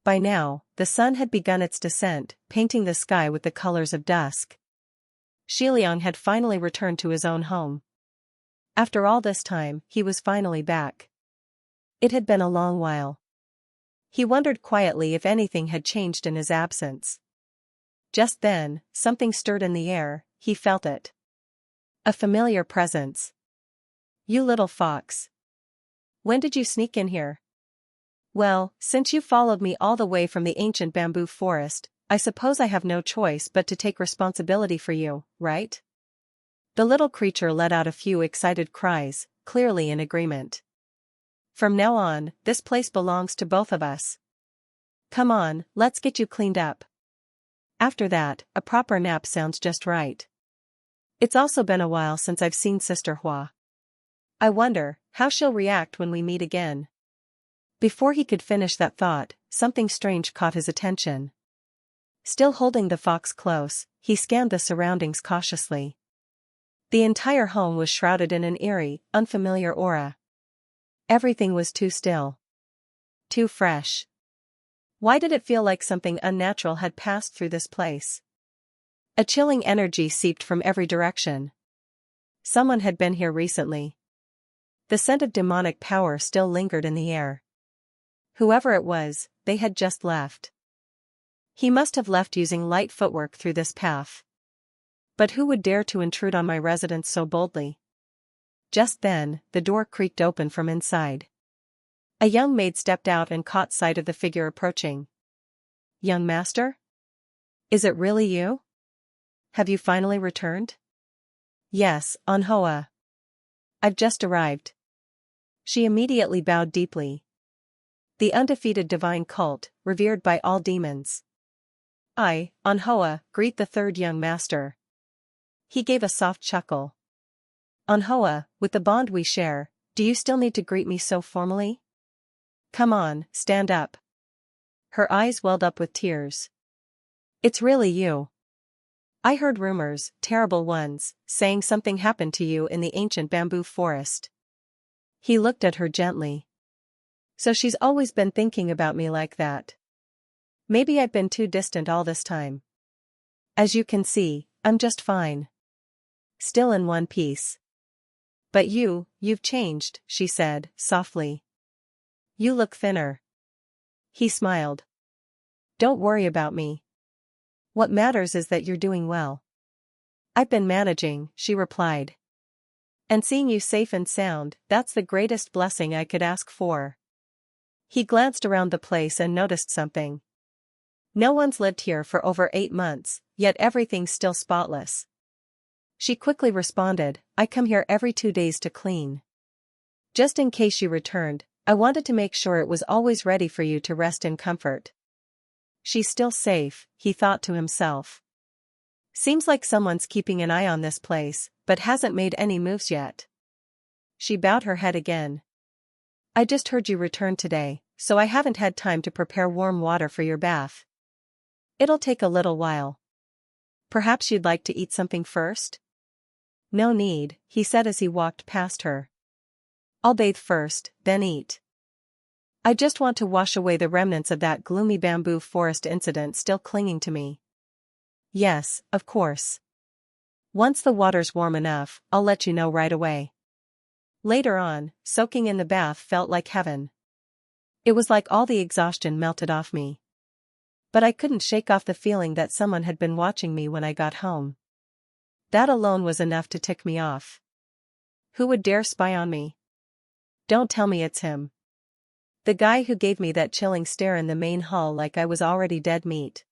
A: By now, the sun had begun its descent, painting the sky with the colors of dusk. Shiliang had finally returned to his own home. After all this time, he was finally back. It had been a long while. He wondered quietly if anything had changed in his absence. Just then, something stirred in the air, he felt it. A familiar presence. You little fox. When did you sneak in here? Well, since you followed me all the way from the ancient bamboo forest, I suppose I have no choice but to take responsibility for you, right? The little creature let out a few excited cries, clearly in agreement. From now on, this place belongs to both of us. Come on, let's get you cleaned up. After that, a proper nap sounds just right. It's also been a while since I've seen Sister Hua. I wonder how she'll react when we meet again. Before he could finish that thought, something strange caught his attention. Still holding the fox close, he scanned the surroundings cautiously. The entire home was shrouded in an eerie, unfamiliar aura. Everything was too still. Too fresh. Why did it feel like something unnatural had passed through this place? A chilling energy seeped from every direction. Someone had been here recently. The scent of demonic power still lingered in the air. Whoever it was, they had just left. He must have left using light footwork through this path. But who would dare to intrude on my residence so boldly? Just then, the door creaked open from inside. A young maid stepped out and caught sight of the figure approaching. Young master? Is it really you? Have you finally returned? Yes, Manhwa. I've just arrived. She immediately bowed deeply. The undefeated divine cult, revered by all demons. I, Manhwa, greet the third young master. He gave a soft chuckle. Manhwa, with the bond we share, do you still need to greet me so formally? Come on, stand up. Her eyes welled up with tears. It's really you. I heard rumors, terrible ones, saying something happened to you in the ancient bamboo forest. He looked at her gently. So she's always been thinking about me like that. Maybe I've been too distant all this time. As you can see, I'm just fine. Still in one piece. But you've changed, she said, softly. You look thinner. He smiled. Don't worry about me. What matters is that you're doing well. I've been managing, she replied. And seeing you safe and sound, that's the greatest blessing I could ask for. He glanced around the place and noticed something. No one's lived here for over 8 months, yet everything's still spotless. She quickly responded, I come here every 2 days to clean. Just in case you returned, I wanted to make sure it was always ready for you to rest in comfort. She's still safe, he thought to himself. Seems like someone's keeping an eye on this place, but hasn't made any moves yet. She bowed her head again. I just heard you returned today, so I haven't had time to prepare warm water for your bath. It'll take a little while. Perhaps you'd like to eat something first? No need, he said as he walked past her. I'll bathe first, then eat. I just want to wash away the remnants of that gloomy bamboo forest incident still clinging to me. Yes, of course. Once the water's warm enough, I'll let you know right away. Later on, soaking in the bath felt like heaven. It was like all the exhaustion melted off me. But I couldn't shake off the feeling that someone had been watching me when I got home. That alone was enough to tick me off. Who would dare spy on me? Don't tell me it's him. The guy who gave me that chilling stare in the main hall like I was already dead meat.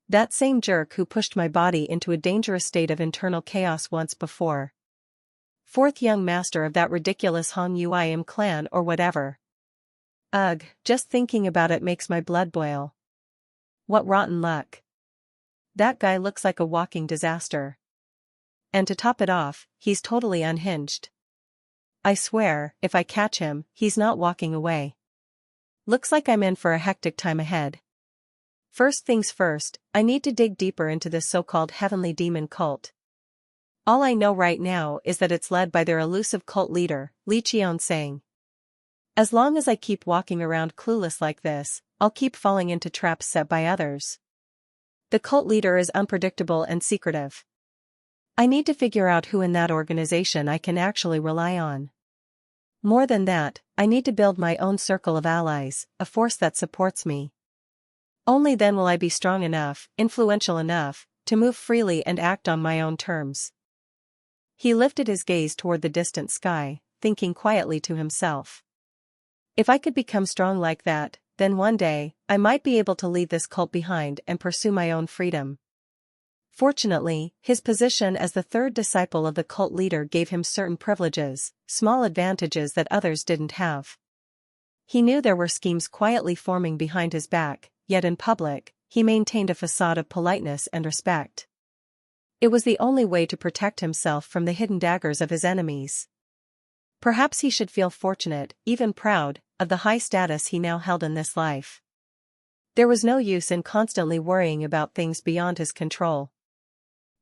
A: That same jerk who pushed my body into a dangerous state of internal chaos once before. Fourth young master of that ridiculous Hong Uim clan or whatever. Ugh, just thinking about it makes my blood boil. What rotten luck. That guy looks like a walking disaster. And to top it off, he's totally unhinged. I swear, if I catch him, he's not walking away. Looks like I'm in for a hectic time ahead. First things first, I need to dig deeper into this so-called heavenly demon cult. All I know right now is that it's led by their elusive cult leader, Li Qian. As long as I keep walking around clueless like this, I'll keep falling into traps set by others. The cult leader is unpredictable and secretive. I need to figure out who in that organization I can actually rely on. More than that, I need to build my own circle of allies, a force that supports me. Only then will I be strong enough, influential enough, to move freely and act on my own terms. He lifted his gaze toward the distant sky, thinking quietly to himself. If I could become strong like that, then one day, I might be able to leave this cult behind and pursue my own freedom. Fortunately, his position as the third disciple of the cult leader gave him certain privileges, small advantages that others didn't have. He knew there were schemes quietly forming behind his back, yet in public, he maintained a facade of politeness and respect. It was the only way to protect himself from the hidden daggers of his enemies. Perhaps he should feel fortunate, even proud, of the high status he now held in this life. There was no use in constantly worrying about things beyond his control.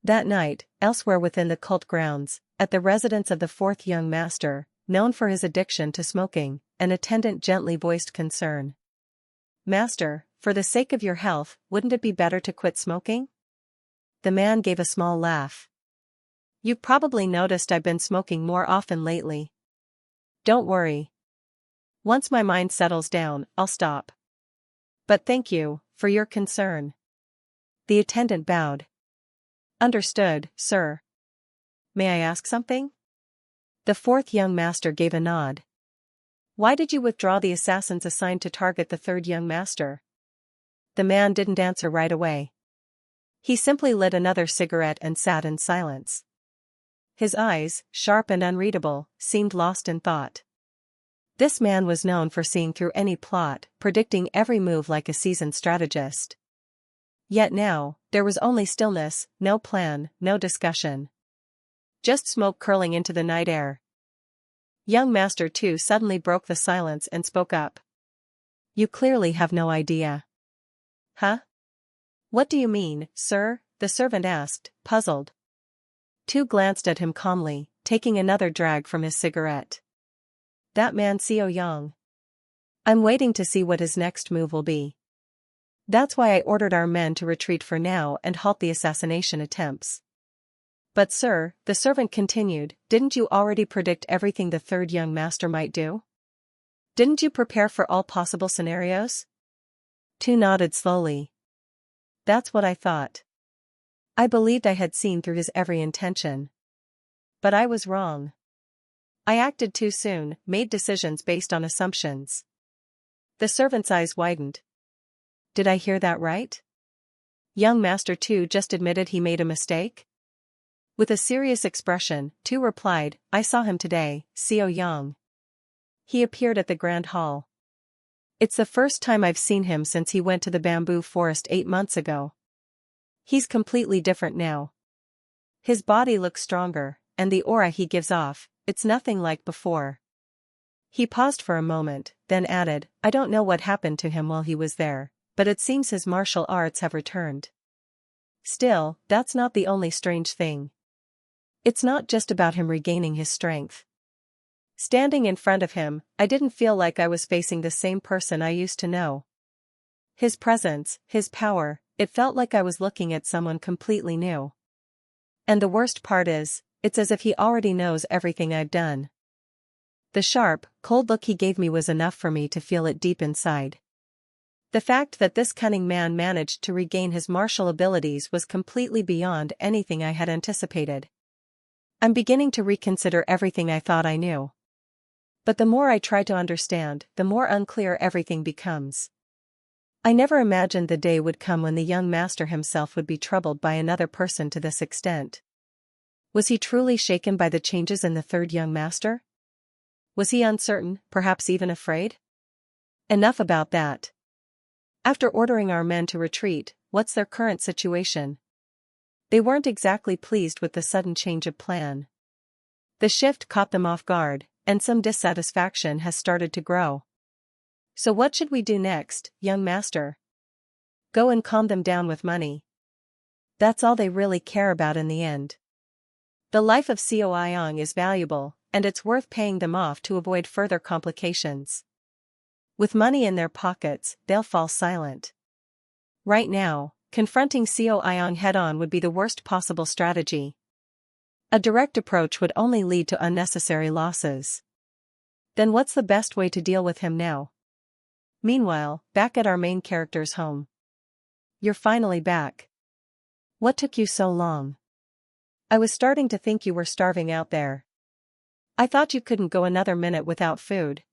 A: That night, elsewhere within the cult grounds, at the residence of the fourth young master, known for his addiction to smoking, an attendant gently voiced concern. Master, for the sake of your health, wouldn't it be better to quit smoking? The man gave a small laugh. You've probably noticed I've been smoking more often lately. Don't worry. Once my mind settles down, I'll stop. But thank you, for your concern. The attendant bowed. Understood, sir. May I ask something? The fourth young master gave a nod. Why did you withdraw the assassins assigned to target the third young master? The man didn't answer right away. He simply lit another cigarette and sat in silence. His eyes, sharp and unreadable, seemed lost in thought. This man was known for seeing through any plot, predicting every move like a seasoned strategist. Yet now, there was only stillness, no plan, no discussion. Just smoke curling into the night air. Young Master 2 suddenly broke the silence and spoke up. You clearly have no idea. Huh? What do you mean, sir? The servant asked, puzzled. 2 glanced at him calmly, taking another drag from his cigarette. That man Xiao Yang. I'm waiting to see what his next move will be. That's why I ordered our men to retreat for now and halt the assassination attempts. But sir, the servant continued, didn't you already predict everything the third young master might do? Didn't you prepare for all possible scenarios? Tu nodded slowly. That's what I thought. I believed I had seen through his every intention. But I was wrong. I acted too soon, made decisions based on assumptions. The servant's eyes widened. Did I hear that right? Young Master Tu just admitted he made a mistake? With a serious expression, Tu replied, I saw him today, Xiao Yang. He appeared at the Grand Hall. It's the first time I've seen him since he went to the bamboo forest 8 months ago. He's completely different now. His body looks stronger, and the aura he gives off, it's nothing like before. He paused for a moment, then added, I don't know what happened to him while he was there, but it seems his martial arts have returned. Still, that's not the only strange thing. It's not just about him regaining his strength. Standing in front of him, I didn't feel like I was facing the same person I used to know. His presence, his power, it felt like I was looking at someone completely new. And the worst part is, it's as if he already knows everything I've done. The sharp, cold look he gave me was enough for me to feel it deep inside. The fact that this cunning man managed to regain his martial abilities was completely beyond anything I had anticipated. I'm beginning to reconsider everything I thought I knew. But the more I try to understand, the more unclear everything becomes. I never imagined the day would come when the young master himself would be troubled by another person to this extent. Was he truly shaken by the changes in the third young master? Was he uncertain, perhaps even afraid? Enough about that. After ordering our men to retreat, what's their current situation? They weren't exactly pleased with the sudden change of plan. The shift caught them off guard, and some dissatisfaction has started to grow. So what should we do next, young master? Go and calm them down with money. That's all they really care about in the end. The life of Xiao Yang is valuable, and it's worth paying them off to avoid further complications. With money in their pockets, they'll fall silent. Right now, confronting Xiao Yang head-on would be the worst possible strategy. A direct approach would only lead to unnecessary losses. Then what's the best way to deal with him now? Meanwhile, back at our main character's home. You're finally back. What took you so long? I was starting to think you were starving out there. I thought you couldn't go another minute without food.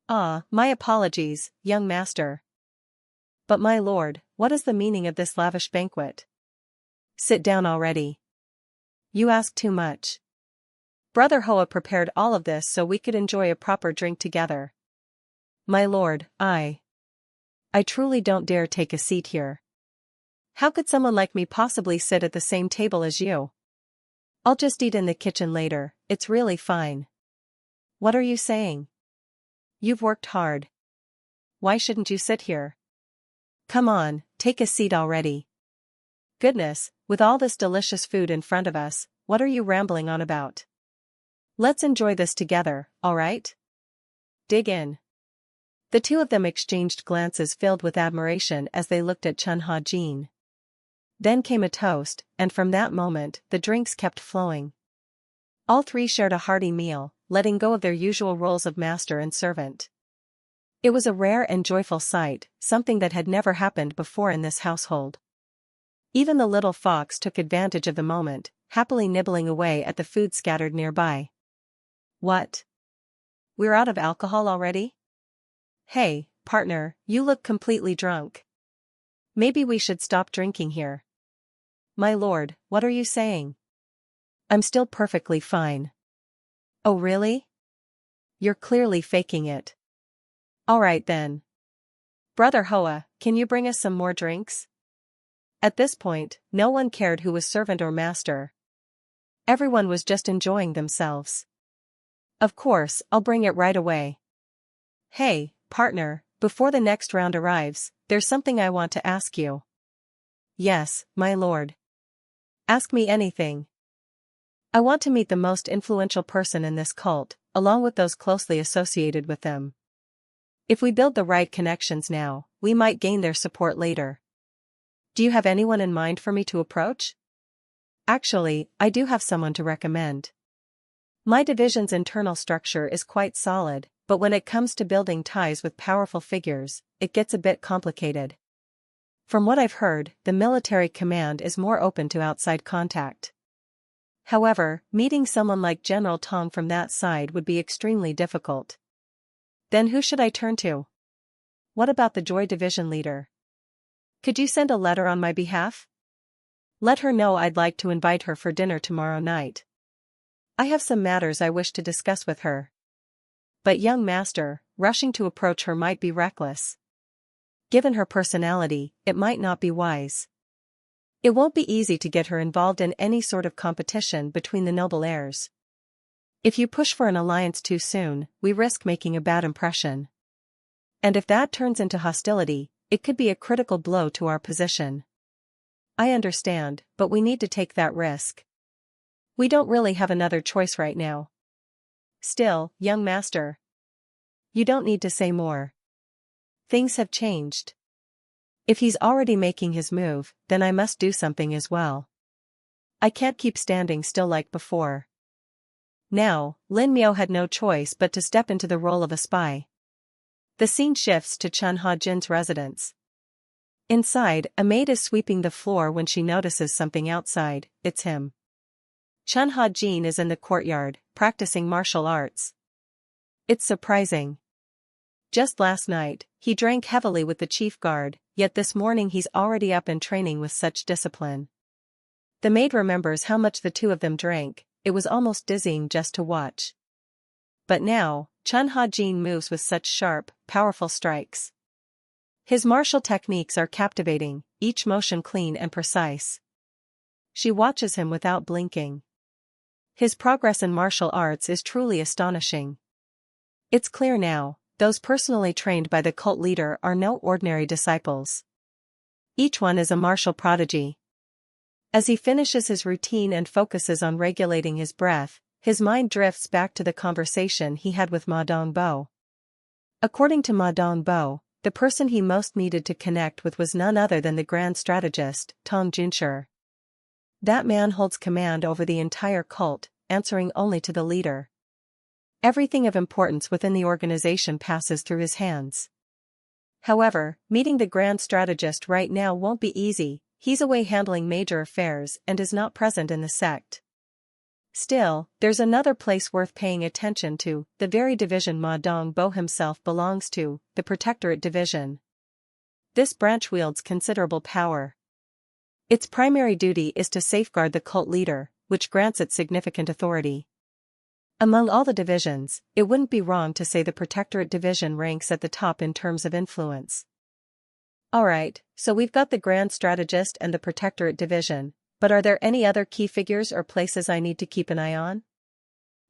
A: Ah, my apologies, young master. But my lord, what is the meaning of this lavish banquet? Sit down already. You ask too much. Brother Hoa prepared all of this so we could enjoy a proper drink together. My lord, I truly don't dare take a seat here. How could someone like me possibly sit at the same table as you? I'll just eat in the kitchen later, it's really fine. What are you saying? You've worked hard. Why shouldn't you sit here? Come on, take a seat already. Goodness, with all this delicious food in front of us, what are you rambling on about? Let's enjoy this together, all right? Dig in. The two of them exchanged glances filled with admiration as they looked at Chun Ha Jin. Then came a toast, and from that moment, the drinks kept flowing. All three shared a hearty meal, letting go of their usual roles of master and servant. It was a rare and joyful sight, something that had never happened before in this household. Even the little fox took advantage of the moment, happily nibbling away at the food scattered nearby. What? We're out of alcohol already? Hey, partner, you look completely drunk. Maybe we should stop drinking here. My lord, what are you saying? I'm still perfectly fine. Oh really? You're clearly faking it. Alright then. Brother Hoa, can you bring us some more drinks? At this point, no one cared who was servant or master. Everyone was just enjoying themselves. Of course, I'll bring it right away. Hey, partner, before the next round arrives, there's something I want to ask you. Yes, my lord. Ask me anything. I want to meet the most influential person in this cult, along with those closely associated with them. If we build the right connections now, we might gain their support later. Do you have anyone in mind for me to approach? Actually, I do have someone to recommend. My division's internal structure is quite solid, but when it comes to building ties with powerful figures, it gets a bit complicated. From what I've heard, the military command is more open to outside contact. However, meeting someone like General Tong from that side would be extremely difficult. Then who should I turn to? What about the Joy Division leader? Could you send a letter on my behalf? Let her know I'd like to invite her for dinner tomorrow night. I have some matters I wish to discuss with her. But young master, rushing to approach her might be reckless. Given her personality, it might not be wise. It won't be easy to get her involved in any sort of competition between the noble heirs. If you push for an alliance too soon, we risk making a bad impression. And if that turns into hostility, it could be a critical blow to our position. I understand, but we need to take that risk. We don't really have another choice right now. Still, young master. You don't need to say more. Things have changed. If he's already making his move, then I must do something as well. I can't keep standing still like before. Now, Lin Miao had no choice but to step into the role of a spy. The scene shifts to Chen Hajin's residence. Inside, a maid is sweeping the floor when she notices something outside. It's him. Chen Hajin is in the courtyard, practicing martial arts. It's surprising. Just last night, he drank heavily with the chief guard, yet this morning he's already up and training with such discipline. The maid remembers how much the two of them drank. It was almost dizzying just to watch. But now, Chen Hajin moves with such sharp, powerful strikes. His martial techniques are captivating, each motion clean and precise. She watches him without blinking. His progress in martial arts is truly astonishing. It's clear now, those personally trained by the cult leader are no ordinary disciples. Each one is a martial prodigy. As he finishes his routine and focuses on regulating his breath, his mind drifts back to the conversation he had with Ma Dongbo. According to Ma Dongbo, the person he most needed to connect with was none other than the grand strategist, Tong Junshi. That man holds command over the entire cult, answering only to the leader. Everything of importance within the organization passes through his hands. However, meeting the grand strategist right now won't be easy. He's away handling major affairs and is not present in the sect. Still, there's another place worth paying attention to, the very division Ma Dongbo himself belongs to, the Protectorate Division. This branch wields considerable power. Its primary duty is to safeguard the cult leader, which grants it significant authority. Among all the divisions, it wouldn't be wrong to say the Protectorate Division ranks at the top in terms of influence. Alright, so we've got the Grand Strategist and the Protectorate Division, but are there any other key figures or places I need to keep an eye on?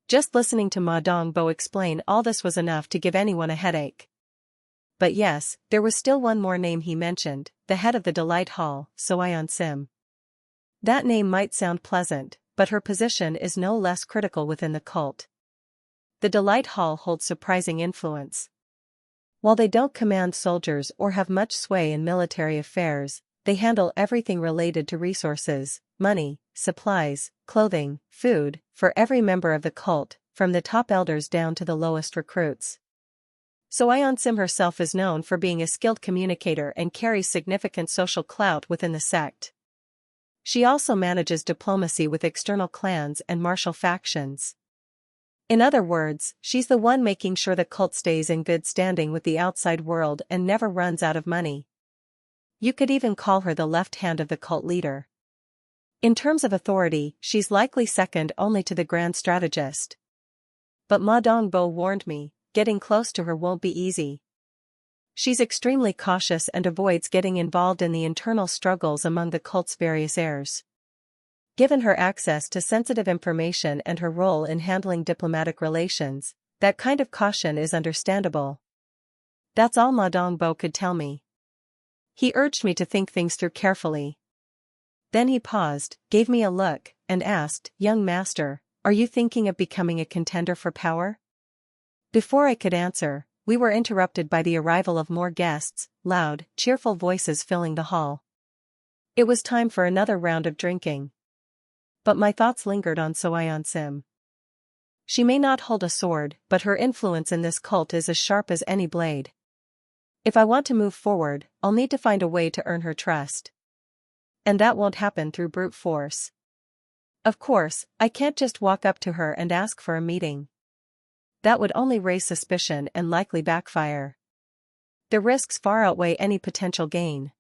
A: Just listening to Ma Dongbo explain all this was enough to give anyone a headache. But yes, there was still one more name he mentioned, the head of the Delight Hall, Soyeon Sim. That name might sound pleasant, but her position is no less critical within the cult. The Delight Hall holds surprising influence. While they don't command soldiers or have much sway in military affairs, they handle everything related to resources, money, supplies, clothing, food, for every member of the cult, from the top elders down to the lowest recruits. Soyeon Sim herself is known for being a skilled communicator and carries significant social clout within the sect. She also manages diplomacy with external clans and martial factions. In other words, she's the one making sure the cult stays in good standing with the outside world and never runs out of money. You could even call her the left hand of the cult leader. In terms of authority, she's likely second only to the grand strategist. But Ma Dongbo warned me, getting close to her won't be easy. She's extremely cautious and avoids getting involved in the internal struggles among the cult's various heirs. Given her access to sensitive information and her role in handling diplomatic relations, that kind of caution is understandable. That's all Ma Dongbo could tell me. He urged me to think things through carefully. Then he paused, gave me a look, and asked, "Young master, are you thinking of becoming a contender for power?" Before I could answer, we were interrupted by the arrival of more guests, loud, cheerful voices filling the hall. It was time for another round of drinking. But my thoughts lingered on Soyeon Sim. She may not hold a sword, but her influence in this cult is as sharp as any blade. If I want to move forward, I'll need to find a way to earn her trust. And that won't happen through brute force. Of course, I can't just walk up to her and ask for a meeting. That would only raise suspicion and likely backfire. The risks far outweigh any potential gain.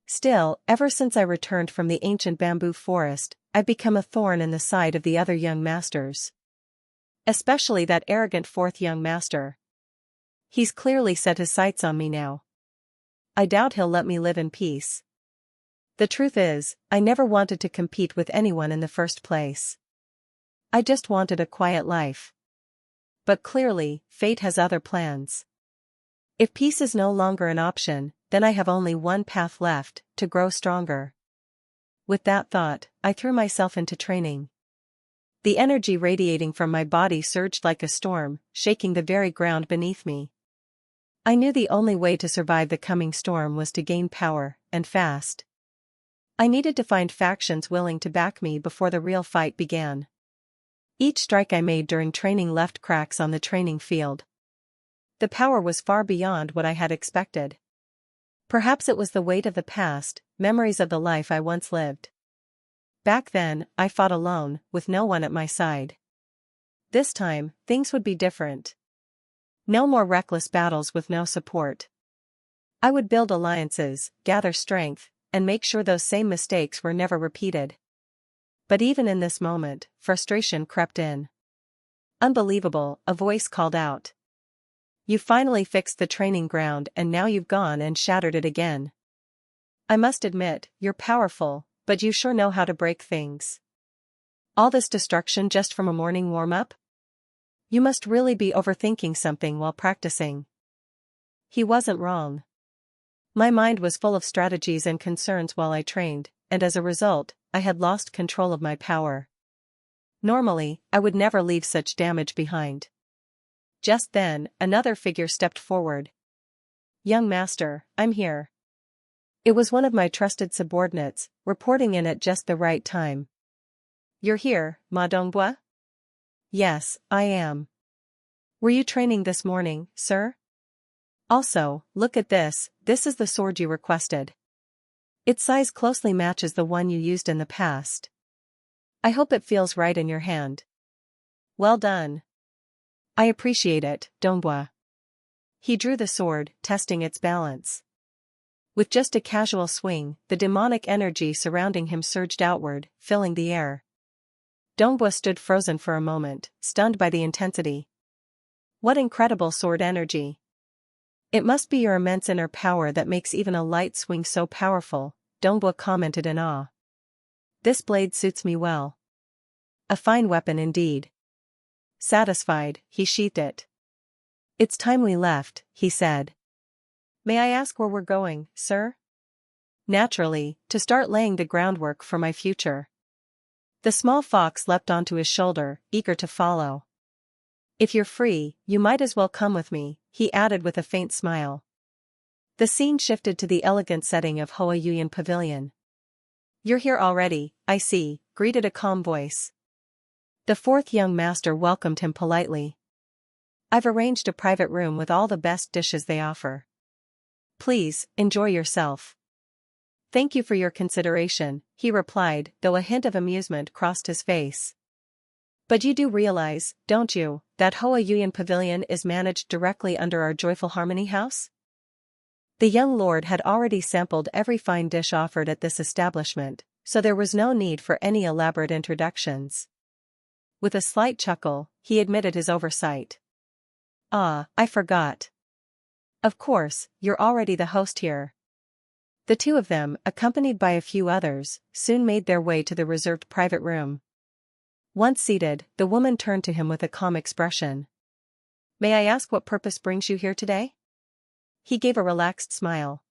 A: Still, ever since I returned from the ancient bamboo forest, I've become a thorn in the side of the other young masters. Especially that arrogant fourth young master. He's clearly set his sights on me now. I doubt he'll let me live in peace. The truth is, I never wanted to compete with anyone in the first place. I just wanted a quiet life. But clearly, fate has other plans. If peace is no longer an option, then I have only one path left, to grow stronger. With that thought, I threw myself into training. The energy radiating from my body surged like a storm, shaking the very ground beneath me. I knew the only way to survive the coming storm was to gain power, and fast. I needed to find factions willing to back me before the real fight began. Each strike I made during training left cracks on the training field. The power was far beyond what I had expected. Perhaps it was the weight of the past, memories of the life I once lived. Back then, I fought alone, with no one at my side. This time, things would be different. No more reckless battles with no support. I would build alliances, gather strength, and make sure those same mistakes were never repeated. But even in this moment, frustration crept in. Unbelievable, a voice called out. You finally fixed the training ground and now you've gone and shattered it again. I must admit, you're powerful, but you sure know how to break things. All this destruction just from a morning warm-up? You must really be overthinking something while practicing. He wasn't wrong. My mind was full of strategies and concerns while I trained, and as a result, I had lost control of my power. Normally, I would never leave such damage behind. Just then, another figure stepped forward. Young master, I'm here. It was one of my trusted subordinates, reporting in at just the right time. You're here, Ma Dongbua? Yes, I am. Were you training this morning, sir? Also, look at this, this is the sword you requested. Its size closely matches the one you used in the past. I hope it feels right in your hand. Well done. I appreciate it, Dongbua. He drew the sword, testing its balance. With just a casual swing, the demonic energy surrounding him surged outward, filling the air. Dongbua stood frozen for a moment, stunned by the intensity. What incredible sword energy! It must be your immense inner power that makes even a light swing so powerful, Dongbua commented in awe. This blade suits me well. A fine weapon indeed. Satisfied, he sheathed it. It's time we left, he said. May I ask where we're going, sir? Naturally, to start laying the groundwork for my future. The small fox leapt onto his shoulder, eager to follow. If you're free, you might as well come with me, he added with a faint smile. The scene shifted to the elegant setting of Hoa Yuyan Pavilion. You're here already, I see, greeted a calm voice. The fourth young master welcomed him politely. I've arranged a private room with all the best dishes they offer. Please, enjoy yourself. Thank you for your consideration, he replied, though a hint of amusement crossed his face. But you do realize, don't you, that Hoa Yuyan Pavilion is managed directly under our Joyful Harmony house? The young lord had already sampled every fine dish offered at this establishment, so there was no need for any elaborate introductions. With a slight chuckle, he admitted his oversight. Ah, I forgot. Of course, you're already the host here. The two of them, accompanied by a few others, soon made their way to the reserved private room. Once seated, the woman turned to him with a calm expression. May I ask what purpose brings you here today? He gave a relaxed smile.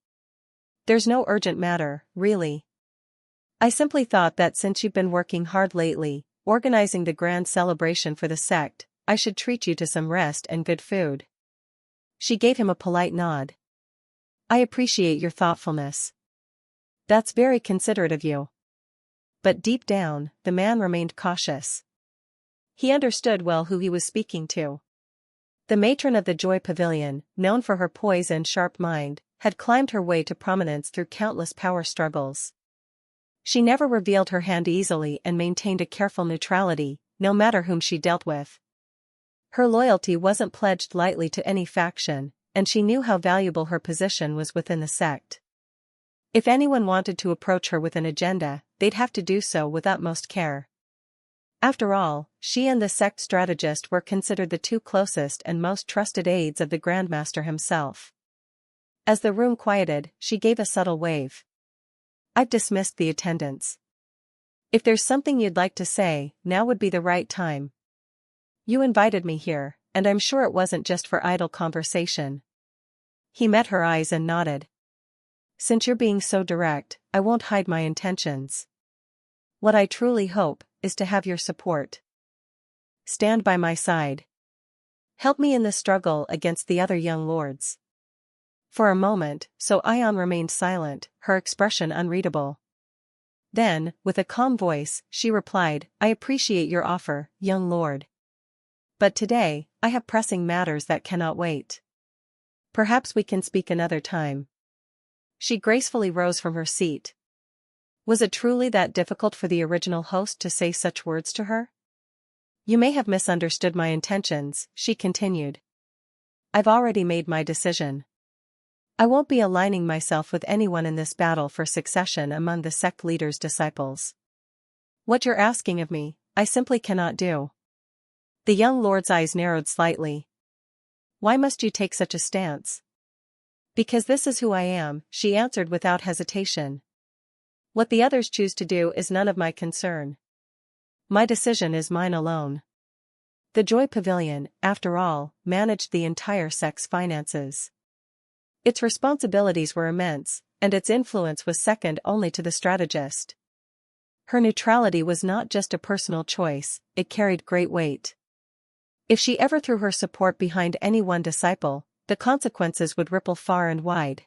A: There's no urgent matter, really. I simply thought that since you've been working hard lately, organizing the grand celebration for the sect, I should treat you to some rest and good food. She gave him a polite nod. I appreciate your thoughtfulness. That's very considerate of you. But deep down, the man remained cautious. He understood well who he was speaking to. The matron of the Joy Pavilion, known for her poise and sharp mind, had climbed her way to prominence through countless power struggles. She never revealed her hand easily and maintained a careful neutrality, no matter whom she dealt with. Her loyalty wasn't pledged lightly to any faction, and she knew how valuable her position was within the sect. If anyone wanted to approach her with an agenda, they'd have to do so with utmost care. After all, she and the sect strategist were considered the two closest and most trusted aides of the Grandmaster himself. As the room quieted, she gave a subtle wave. I've dismissed the attendants. If there's something you'd like to say, now would be the right time. You invited me here, and I'm sure it wasn't just for idle conversation. He met her eyes and nodded. Since you're being so direct, I won't hide my intentions. What I truly hope is to have your support. Stand by my side. Help me in the struggle against the other young lords. For a moment, So Ion remained silent, her expression unreadable. Then, with a calm voice, she replied, I appreciate your offer, young lord. But today, I have pressing matters that cannot wait. Perhaps we can speak another time. She gracefully rose from her seat. Was it truly that difficult for the original host to say such words to her? You may have misunderstood my intentions, she continued. I've already made my decision. I won't be aligning myself with anyone in this battle for succession among the sect leader's disciples. What you're asking of me, I simply cannot do. The young lord's eyes narrowed slightly. Why must you take such a stance? Because this is who I am, she answered without hesitation. What the others choose to do is none of my concern. My decision is mine alone. The Joy Pavilion, after all, managed the entire sect's finances. Its responsibilities were immense, and its influence was second only to the strategist. Her neutrality was not just a personal choice, it carried great weight. If she ever threw her support behind any one disciple, the consequences would ripple far and wide.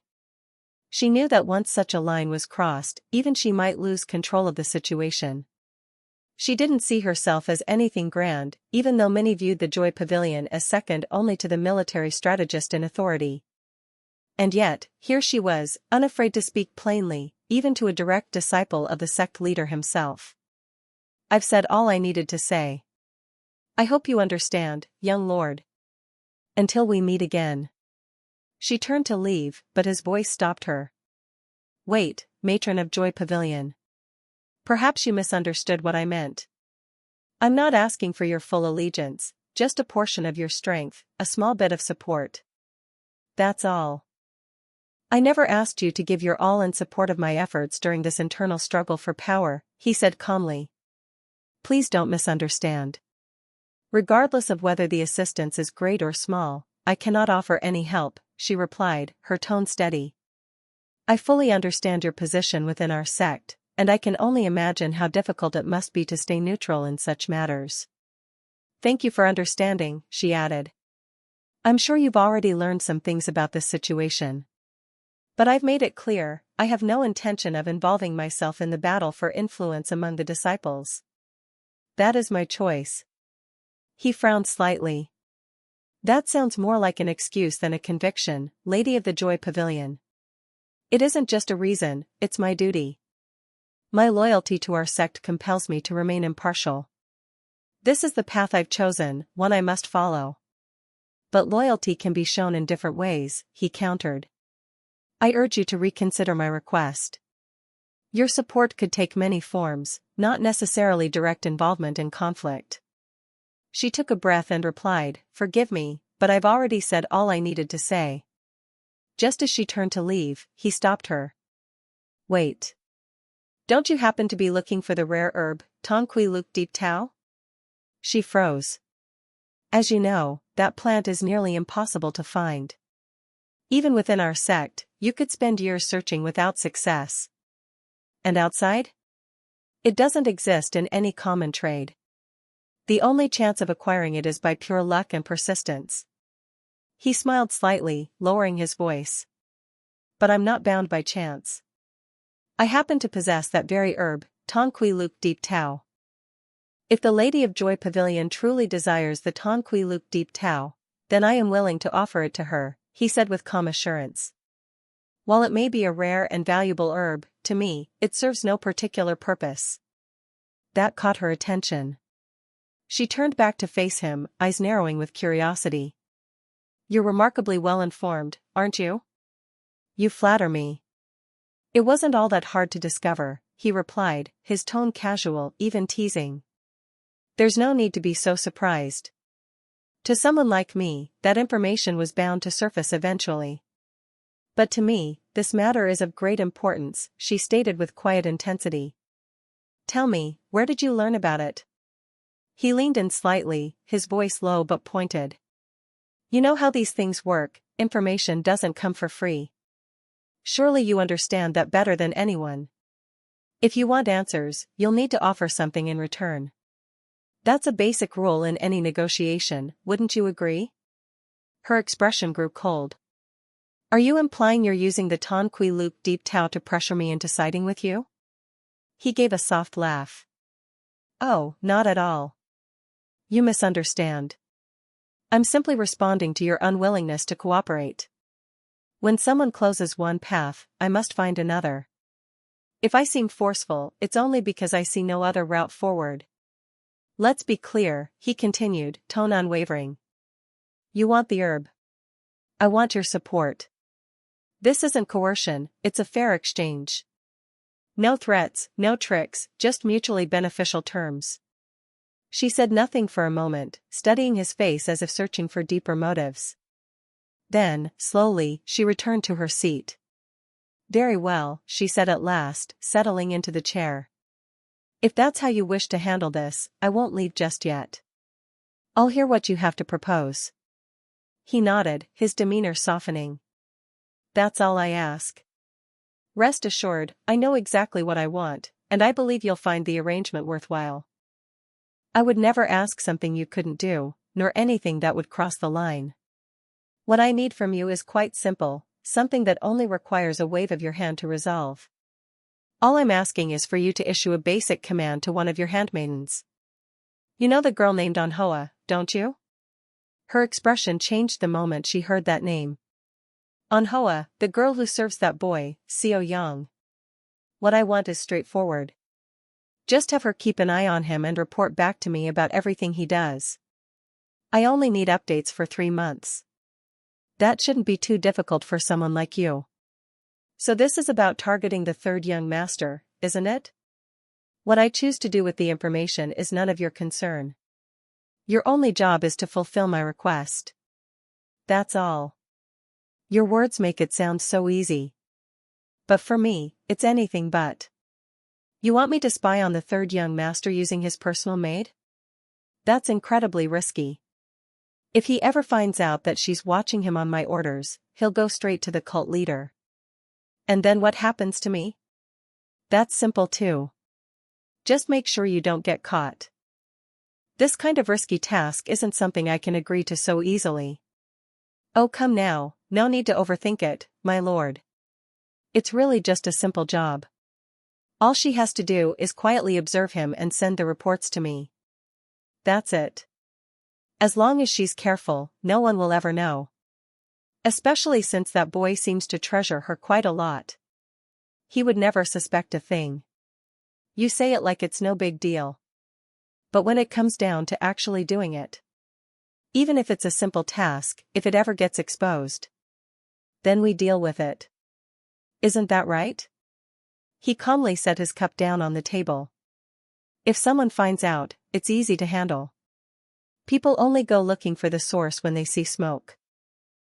A: She knew that once such a line was crossed, even she might lose control of the situation. She didn't see herself as anything grand, even though many viewed the Joy Pavilion as second only to the military strategist in authority. And yet, here she was, unafraid to speak plainly, even to a direct disciple of the sect leader himself. I've said all I needed to say. I hope you understand, young lord. Until we meet again. She turned to leave, but his voice stopped her. Wait, matron of Joy Pavilion. Perhaps you misunderstood what I meant. I'm not asking for your full allegiance, just a portion of your strength, a small bit of support. That's all. I never asked you to give your all in support of my efforts during this internal struggle for power, he said calmly. Please don't misunderstand. Regardless of whether the assistance is great or small, I cannot offer any help, she replied, her tone steady. I fully understand your position within our sect, and I can only imagine how difficult it must be to stay neutral in such matters. Thank you for understanding, she added. I'm sure you've already learned some things about this situation. But I've made it clear, I have no intention of involving myself in the battle for influence among the disciples. That is my choice. He frowned slightly. That sounds more like an excuse than a conviction, Lady of the Joy Pavilion. It isn't just a reason, it's my duty. My loyalty to our sect compels me to remain impartial. This is the path I've chosen, one I must follow. But loyalty can be shown in different ways, he countered. I urge you to reconsider my request. Your support could take many forms, not necessarily direct involvement in conflict. She took a breath and replied, Forgive me, but I've already said all I needed to say. Just as she turned to leave, he stopped her. Wait. Don't you happen to be looking for the rare herb, Tong Kui Luk Deep Tao? She froze. As you know, that plant is nearly impossible to find. Even within our sect, you could spend years searching without success. And outside? It doesn't exist in any common trade. The only chance of acquiring it is by pure luck and persistence. He smiled slightly, lowering his voice. But I'm not bound by chance. I happen to possess that very herb, Tonqui Luke Deep Tao. If the Lady of Joy Pavilion truly desires the Tonqui Luke Deep Tao, then I am willing to offer it to her, he said with calm assurance. While it may be a rare and valuable herb, to me, it serves no particular purpose. That caught her attention. She turned back to face him, eyes narrowing with curiosity. You're remarkably well informed, aren't you? You flatter me. It wasn't all that hard to discover, he replied, his tone casual, even teasing. There's no need to be so surprised. To someone like me, that information was bound to surface eventually. But to me, this matter is of great importance, she stated with quiet intensity. Tell me, where did you learn about it? He leaned in slightly, his voice low but pointed. You know how these things work, information doesn't come for free. Surely you understand that better than anyone. If you want answers, you'll need to offer something in return. That's a basic rule in any negotiation, wouldn't you agree? Her expression grew cold. Are you implying you're using the Tonqui Luke Deep Tao to pressure me into siding with you? He gave a soft laugh. Oh, not at all. You misunderstand. I'm simply responding to your unwillingness to cooperate. When someone closes one path, I must find another. If I seem forceful, it's only because I see no other route forward. Let's be clear, he continued, tone unwavering. You want the herb. I want your support. This isn't coercion, it's a fair exchange. No threats, no tricks, just mutually beneficial terms. She said nothing for a moment, studying his face as if searching for deeper motives. Then, slowly, she returned to her seat. Very well, she said at last, settling into the chair. If that's how you wish to handle this, I won't leave just yet. I'll hear what you have to propose. He nodded, his demeanor softening. That's all I ask. Rest assured, I know exactly what I want, and I believe you'll find the arrangement worthwhile. I would never ask something you couldn't do, nor anything that would cross the line. What I need from you is quite simple, something that only requires a wave of your hand to resolve. All I'm asking is for you to issue a basic command to one of your handmaidens. You know the girl named Manhwa, don't you? Her expression changed the moment she heard that name. Manhwa, the girl who serves that boy, Seo Young. What I want is straightforward. Just have her keep an eye on him and report back to me about everything he does. I only need updates for 3 months. That shouldn't be too difficult for someone like you. So this is about targeting the third young master, isn't it? What I choose to do with the information is none of your concern. Your only job is to fulfill my request. That's all. Your words make it sound so easy. But for me, it's anything but. You want me to spy on the third young master using his personal maid? That's incredibly risky. If he ever finds out that she's watching him on my orders, he'll go straight to the cult leader. And then what happens to me? That's simple too. Just make sure you don't get caught. This kind of risky task isn't something I can agree to so easily. Oh come now, no need to overthink it, my lord. It's really just a simple job. All she has to do is quietly observe him and send the reports to me. That's it. As long as she's careful, no one will ever know. Especially since that boy seems to treasure her quite a lot. He would never suspect a thing. You say it like it's no big deal. But when it comes down to actually doing it, even if it's a simple task, if it ever gets exposed, then we deal with it. Isn't that right? He calmly set his cup down on the table. If someone finds out, it's easy to handle. People only go looking for the source when they see smoke.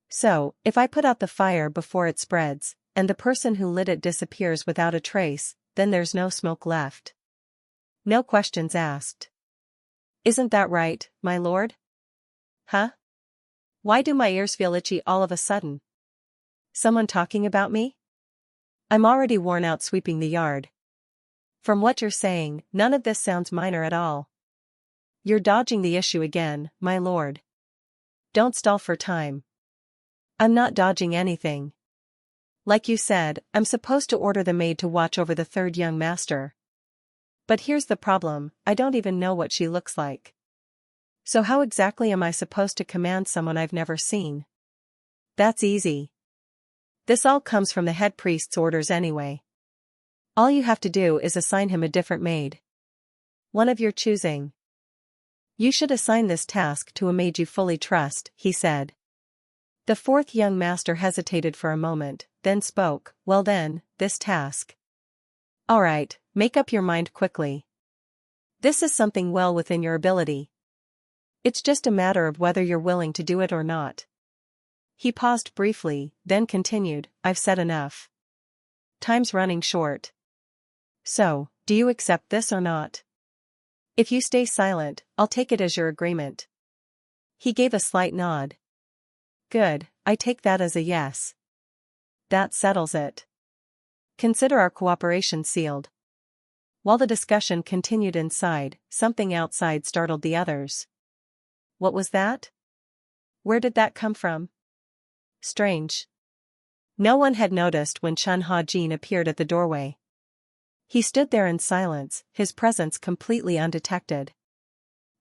A: So, if I put out the fire before it spreads, and the person who lit it disappears without a trace, then there's no smoke left. No questions asked. Isn't that right, my lord? Huh? Why do my ears feel itchy all of a sudden? Someone talking about me? I'm already worn out sweeping the yard. From what you're saying, none of this sounds minor at all. You're dodging the issue again, my lord. Don't stall for time. I'm not dodging anything. Like you said, I'm supposed to order the maid to watch over the third young master. But here's the problem, I don't even know what she looks like. So how exactly am I supposed to command someone I've never seen? That's easy. This all comes from the head priest's orders anyway. All you have to do is assign him a different maid. One of your choosing. You should assign this task to a maid you fully trust, he said. The fourth young master hesitated for a moment, then spoke, well then, this task. All right, make up your mind quickly. This is something well within your ability. It's just a matter of whether you're willing to do it or not. He paused briefly, then continued, I've said enough. Time's running short. So, do you accept this or not? If you stay silent, I'll take it as your agreement. He gave a slight nod. Good, I take that as a yes. That settles it. Consider our cooperation sealed. While the discussion continued inside, something outside startled the others. What was that? Where did that come from? Strange. No one had noticed when Chun Ha-jin appeared at the doorway. He stood there in silence, his presence completely undetected.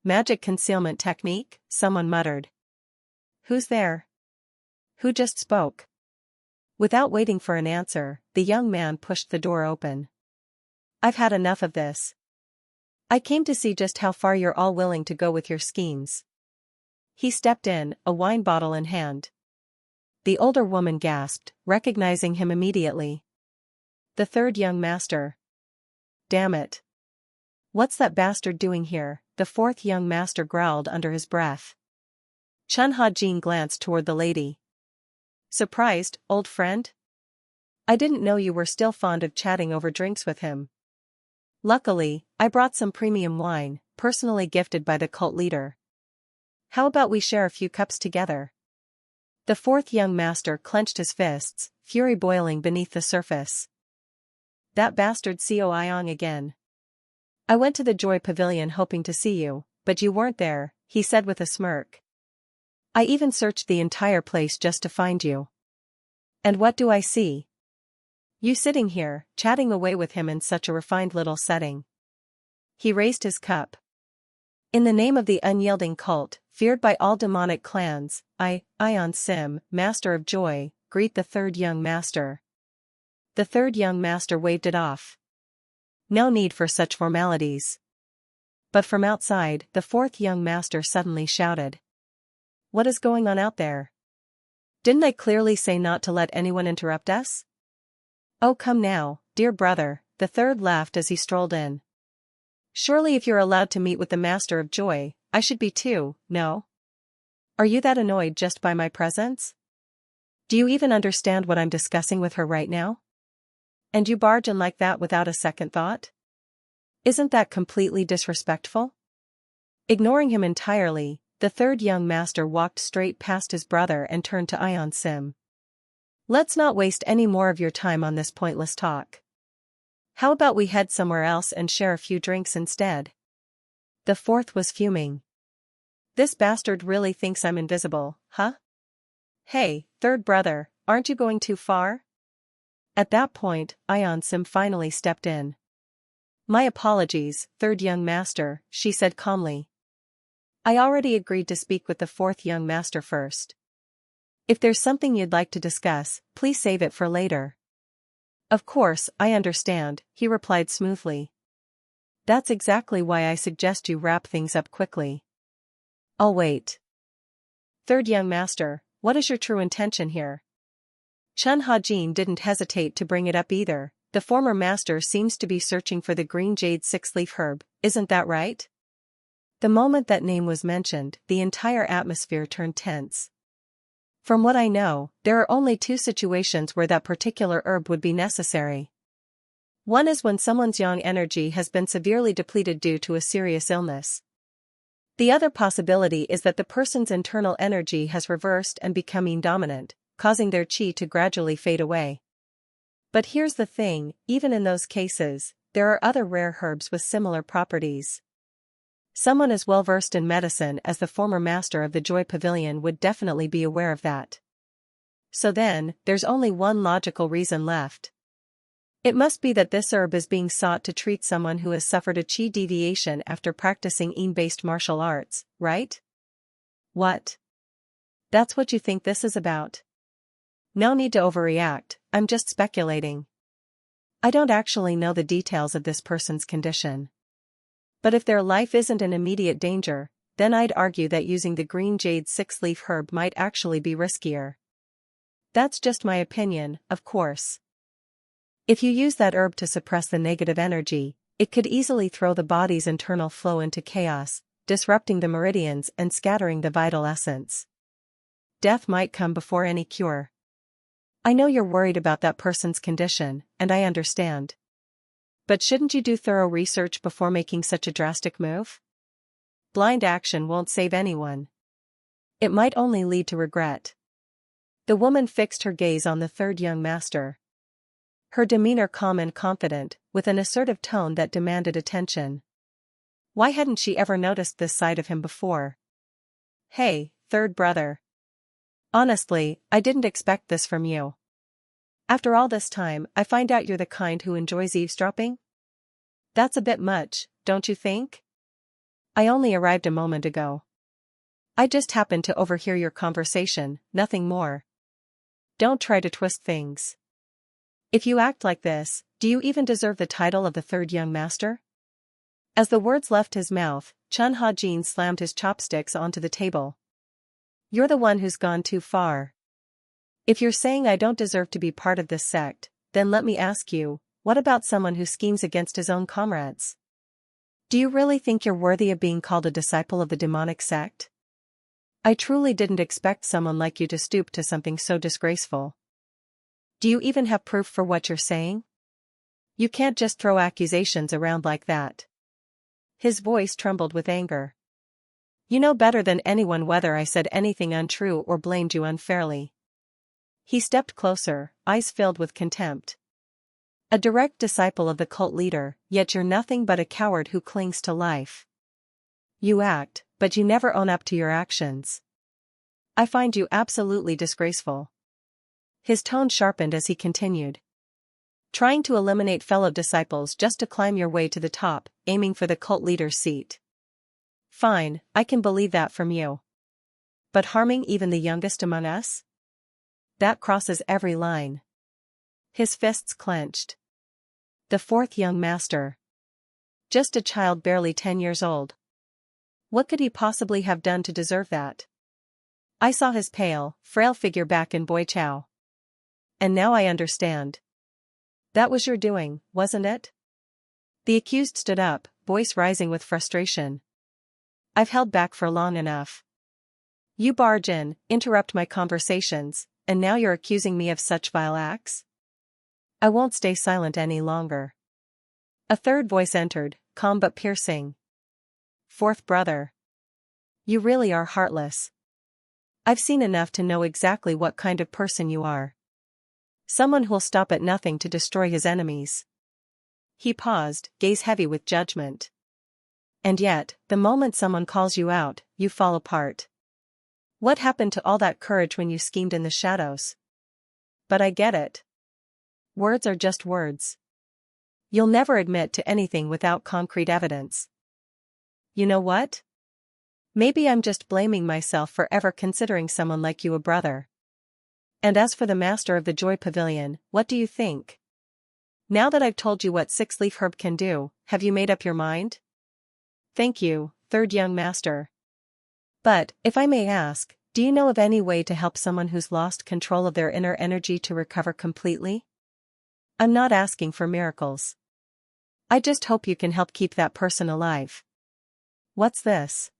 A: Magic concealment technique, someone muttered. Who's there? Who just spoke? Without waiting for an answer, the young man pushed the door open. I've had enough of this. I came to see just how far you're all willing to go with your schemes. He stepped in, a wine bottle in hand. The older woman gasped, recognizing him immediately. The third young master. Damn it. What's that bastard doing here? The fourth young master growled under his breath. Chun Ha-jin glanced toward the lady. Surprised, old friend? I didn't know you were still fond of chatting over drinks with him. Luckily, I brought some premium wine, personally gifted by the cult leader. How about we share a few cups together? The fourth young master clenched his fists, fury boiling beneath the surface. That bastard Seoiong again. I went to the Joy Pavilion hoping to see you, but you weren't there, he said with a smirk. I even searched the entire place just to find you. And what do I see? You sitting here, chatting away with him in such a refined little setting. He raised his cup. In the name of the unyielding cult, feared by all demonic clans, I, Ion Sim, Master of Joy, greet the third young master. The third young master waved it off. No need for such formalities. But from outside, the fourth young master suddenly shouted. What is going on out there? Didn't I clearly say not to let anyone interrupt us? Oh come now, dear brother, the third laughed as he strolled in. Surely if you're allowed to meet with the Master of Joy, I should be too, no? Are you that annoyed just by my presence? Do you even understand what I'm discussing with her right now? And you barge in like that without a second thought? Isn't that completely disrespectful? Ignoring him entirely, the third young master walked straight past his brother and turned to Ion Sim. Let's not waste any more of your time on this pointless talk. How about we head somewhere else and share a few drinks instead? The fourth was fuming. This bastard really thinks I'm invisible, huh? Hey, third brother, aren't you going too far? At that point, Ion Sim finally stepped in. My apologies, third young master, she said calmly. I already agreed to speak with the fourth young master first. If there's something you'd like to discuss, please save it for later. Of course, I understand, he replied smoothly. That's exactly why I suggest you wrap things up quickly. I'll wait. Third young master, what is your true intention here? Chun Ha-jin didn't hesitate to bring it up either. The former master seems to be searching for the green jade six-leaf herb, isn't that right? The moment that name was mentioned, the entire atmosphere turned tense. From what I know, there are only two situations where that particular herb would be necessary. One is when someone's yang energy has been severely depleted due to a serious illness. The other possibility is that the person's internal energy has reversed and become dominant, causing their qi to gradually fade away. But here's the thing, even in those cases, there are other rare herbs with similar properties. Someone as well versed in medicine as the former master of the Joy Pavilion would definitely be aware of that. So then, there's only one logical reason left. It must be that this herb is being sought to treat someone who has suffered a chi deviation after practicing yin-based martial arts, right? What? That's what you think this is about? No need to overreact, I'm just speculating. I don't actually know the details of this person's condition. But if their life isn't in immediate danger, then I'd argue that using the green jade six-leaf herb might actually be riskier. That's just my opinion, of course. If you use that herb to suppress the negative energy, it could easily throw the body's internal flow into chaos, disrupting the meridians and scattering the vital essence. Death might come before any cure. I know you're worried about that person's condition, and I understand. But shouldn't you do thorough research before making such a drastic move? Blind action won't save anyone. It might only lead to regret. The woman fixed her gaze on the third young master. Her demeanor calm and confident, with an assertive tone that demanded attention. Why hadn't she ever noticed this side of him before? Hey, third brother. Honestly, I didn't expect this from you. After all this time, I find out you're the kind who enjoys eavesdropping? That's a bit much, don't you think? I only arrived a moment ago. I just happened to overhear your conversation, nothing more. Don't try to twist things. If you act like this, do you even deserve the title of the third young master? As the words left his mouth, Chun Ha-jin slammed his chopsticks onto the table. You're the one who's gone too far. If you're saying I don't deserve to be part of this sect, then let me ask you, what about someone who schemes against his own comrades? Do you really think you're worthy of being called a disciple of the demonic sect? I truly didn't expect someone like you to stoop to something so disgraceful. Do you even have proof for what you're saying? You can't just throw accusations around like that. His voice trembled with anger. You know better than anyone whether I said anything untrue or blamed you unfairly. He stepped closer, eyes filled with contempt. A direct disciple of the cult leader, yet you're nothing but a coward who clings to life. You act, but you never own up to your actions. I find you absolutely disgraceful. His tone sharpened as he continued. Trying to eliminate fellow disciples just to climb your way to the top, aiming for the cult leader's seat. Fine, I can believe that from you. But harming even the youngest among us? That crosses every line. His fists clenched. The fourth young master. Just a child barely 10 years old. What could he possibly have done to deserve that? I saw his pale, frail figure back in Boy Chow. And now I understand. That was your doing, wasn't it? The accused stood up, voice rising with frustration. I've held back for long enough. You barge in, interrupt my conversations, and now you're accusing me of such vile acts? I won't stay silent any longer. A third voice entered, calm but piercing. Fourth brother. You really are heartless. I've seen enough to know exactly what kind of person you are. Someone who'll stop at nothing to destroy his enemies. He paused, gaze heavy with judgment. And yet, the moment someone calls you out, you fall apart. What happened to all that courage when you schemed in the shadows? But I get it. Words are just words. You'll never admit to anything without concrete evidence. You know what? Maybe I'm just blaming myself for ever considering someone like you a brother. And as for the master of the Joy Pavilion, what do you think? Now that I've told you what six-leaf herb can do, have you made up your mind? Thank you, third young master. But, if I may ask, do you know of any way to help someone who's lost control of their inner energy to recover completely? I'm not asking for miracles. I just hope you can help keep that person alive. What's this?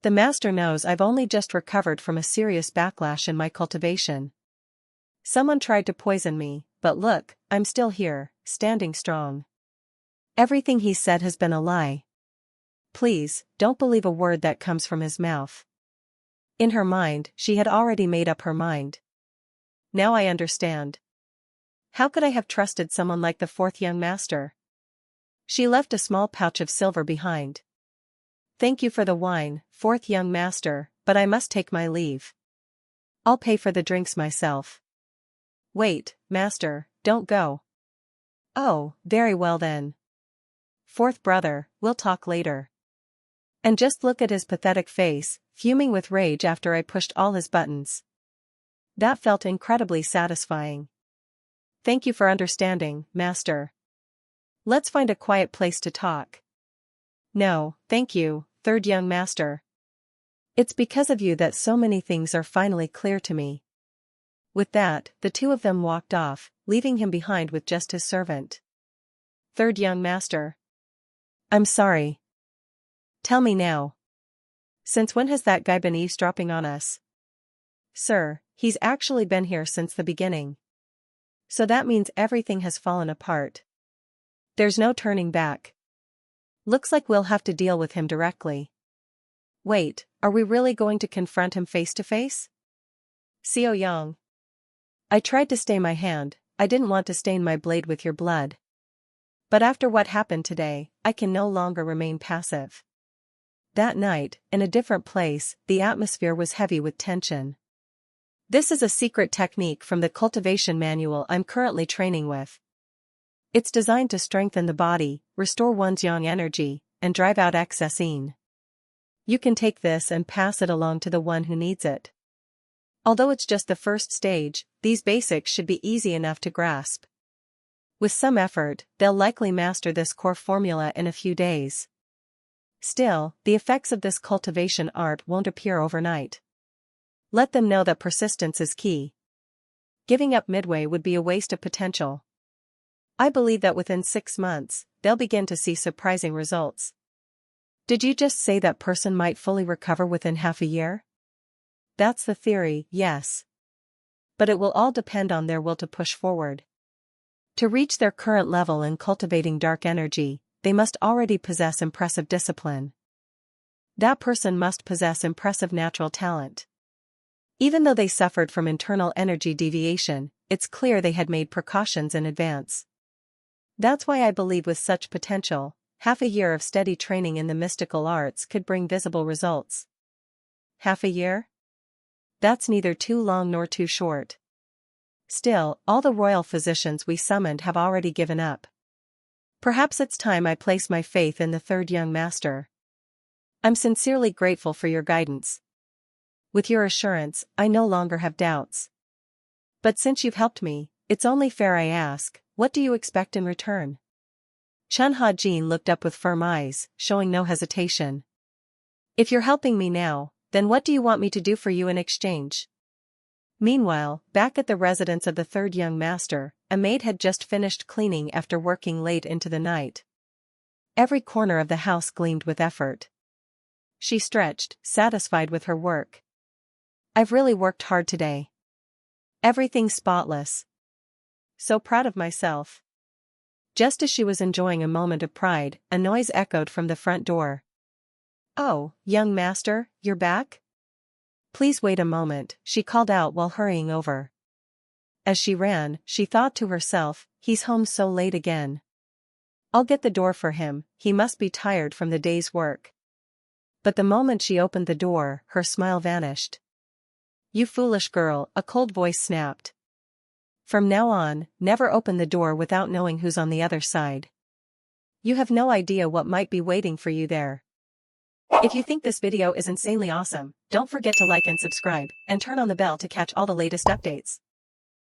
A: The master knows I've only just recovered from a serious backlash in my cultivation. Someone tried to poison me, but look, I'm still here, standing strong. Everything he said has been a lie. Please, don't believe a word that comes from his mouth. In her mind, she had already made up her mind. Now I understand. How could I have trusted someone like the fourth young master? She left a small pouch of silver behind. Thank you for the wine, fourth young master, but I must take my leave. I'll pay for the drinks myself. Wait, master, don't go. Oh, very well then. Fourth brother, we'll talk later. And just look at his pathetic face, fuming with rage after I pushed all his buttons. That felt incredibly satisfying. Thank you for understanding, master. Let's find a quiet place to talk. No, thank you, third young master. It's because of you that so many things are finally clear to me. With that, the two of them walked off, leaving him behind with just his servant. Third young master. I'm sorry. Tell me now. Since when has that guy been eavesdropping on us? Sir, he's actually been here since the beginning. So that means everything has fallen apart. There's no turning back. Looks like we'll have to deal with him directly. Wait, are we really going to confront him face to face? Xiao Yang. I tried to stay my hand, I didn't want to stain my blade with your blood. But after what happened today, I can no longer remain passive. That night, in a different place, the atmosphere was heavy with tension. This is a secret technique from the cultivation manual I'm currently training with. It's designed to strengthen the body, restore one's yang energy, and drive out excess yin. You can take this and pass it along to the one who needs it. Although it's just the first stage, these basics should be easy enough to grasp. With some effort, they'll likely master this core formula in a few days. Still, the effects of this cultivation art won't appear overnight. Let them know that persistence is key. Giving up midway would be a waste of potential. I believe that within 6 months, they'll begin to see surprising results. Did you just say that person might fully recover within half a year? That's the theory, yes. But it will all depend on their will to push forward. To reach their current level in cultivating dark energy, they must already possess impressive discipline. That person must possess impressive natural talent. Even though they suffered from internal energy deviation, it's clear they had made precautions in advance. That's why I believe with such potential, half a year of steady training in the mystical arts could bring visible results. Half a year? That's neither too long nor too short. Still, all the royal physicians we summoned have already given up. Perhaps it's time I place my faith in the third young master. I'm sincerely grateful for your guidance. With your assurance, I no longer have doubts. But since you've helped me, it's only fair I ask, what do you expect in return? Chen Hajin looked up with firm eyes, showing no hesitation. If you're helping me now, then what do you want me to do for you in exchange? Meanwhile, back at the residence of the third young master, a maid had just finished cleaning after working late into the night. Every corner of the house gleamed with effort. She stretched, satisfied with her work. I've really worked hard today. Everything's spotless. So proud of myself. Just as she was enjoying a moment of pride, a noise echoed from the front door. Oh, young master, you're back? Please wait a moment, she called out while hurrying over. As she ran, she thought to herself, he's home so late again. I'll get the door for him, he must be tired from the day's work. But the moment she opened the door, her smile vanished. You foolish girl, a cold voice snapped. From now on, never open the door without knowing who's on the other side. You have no idea what might be waiting for you there. If you think this video is insanely awesome, don't forget to like and subscribe, and turn on the bell to catch all the latest updates.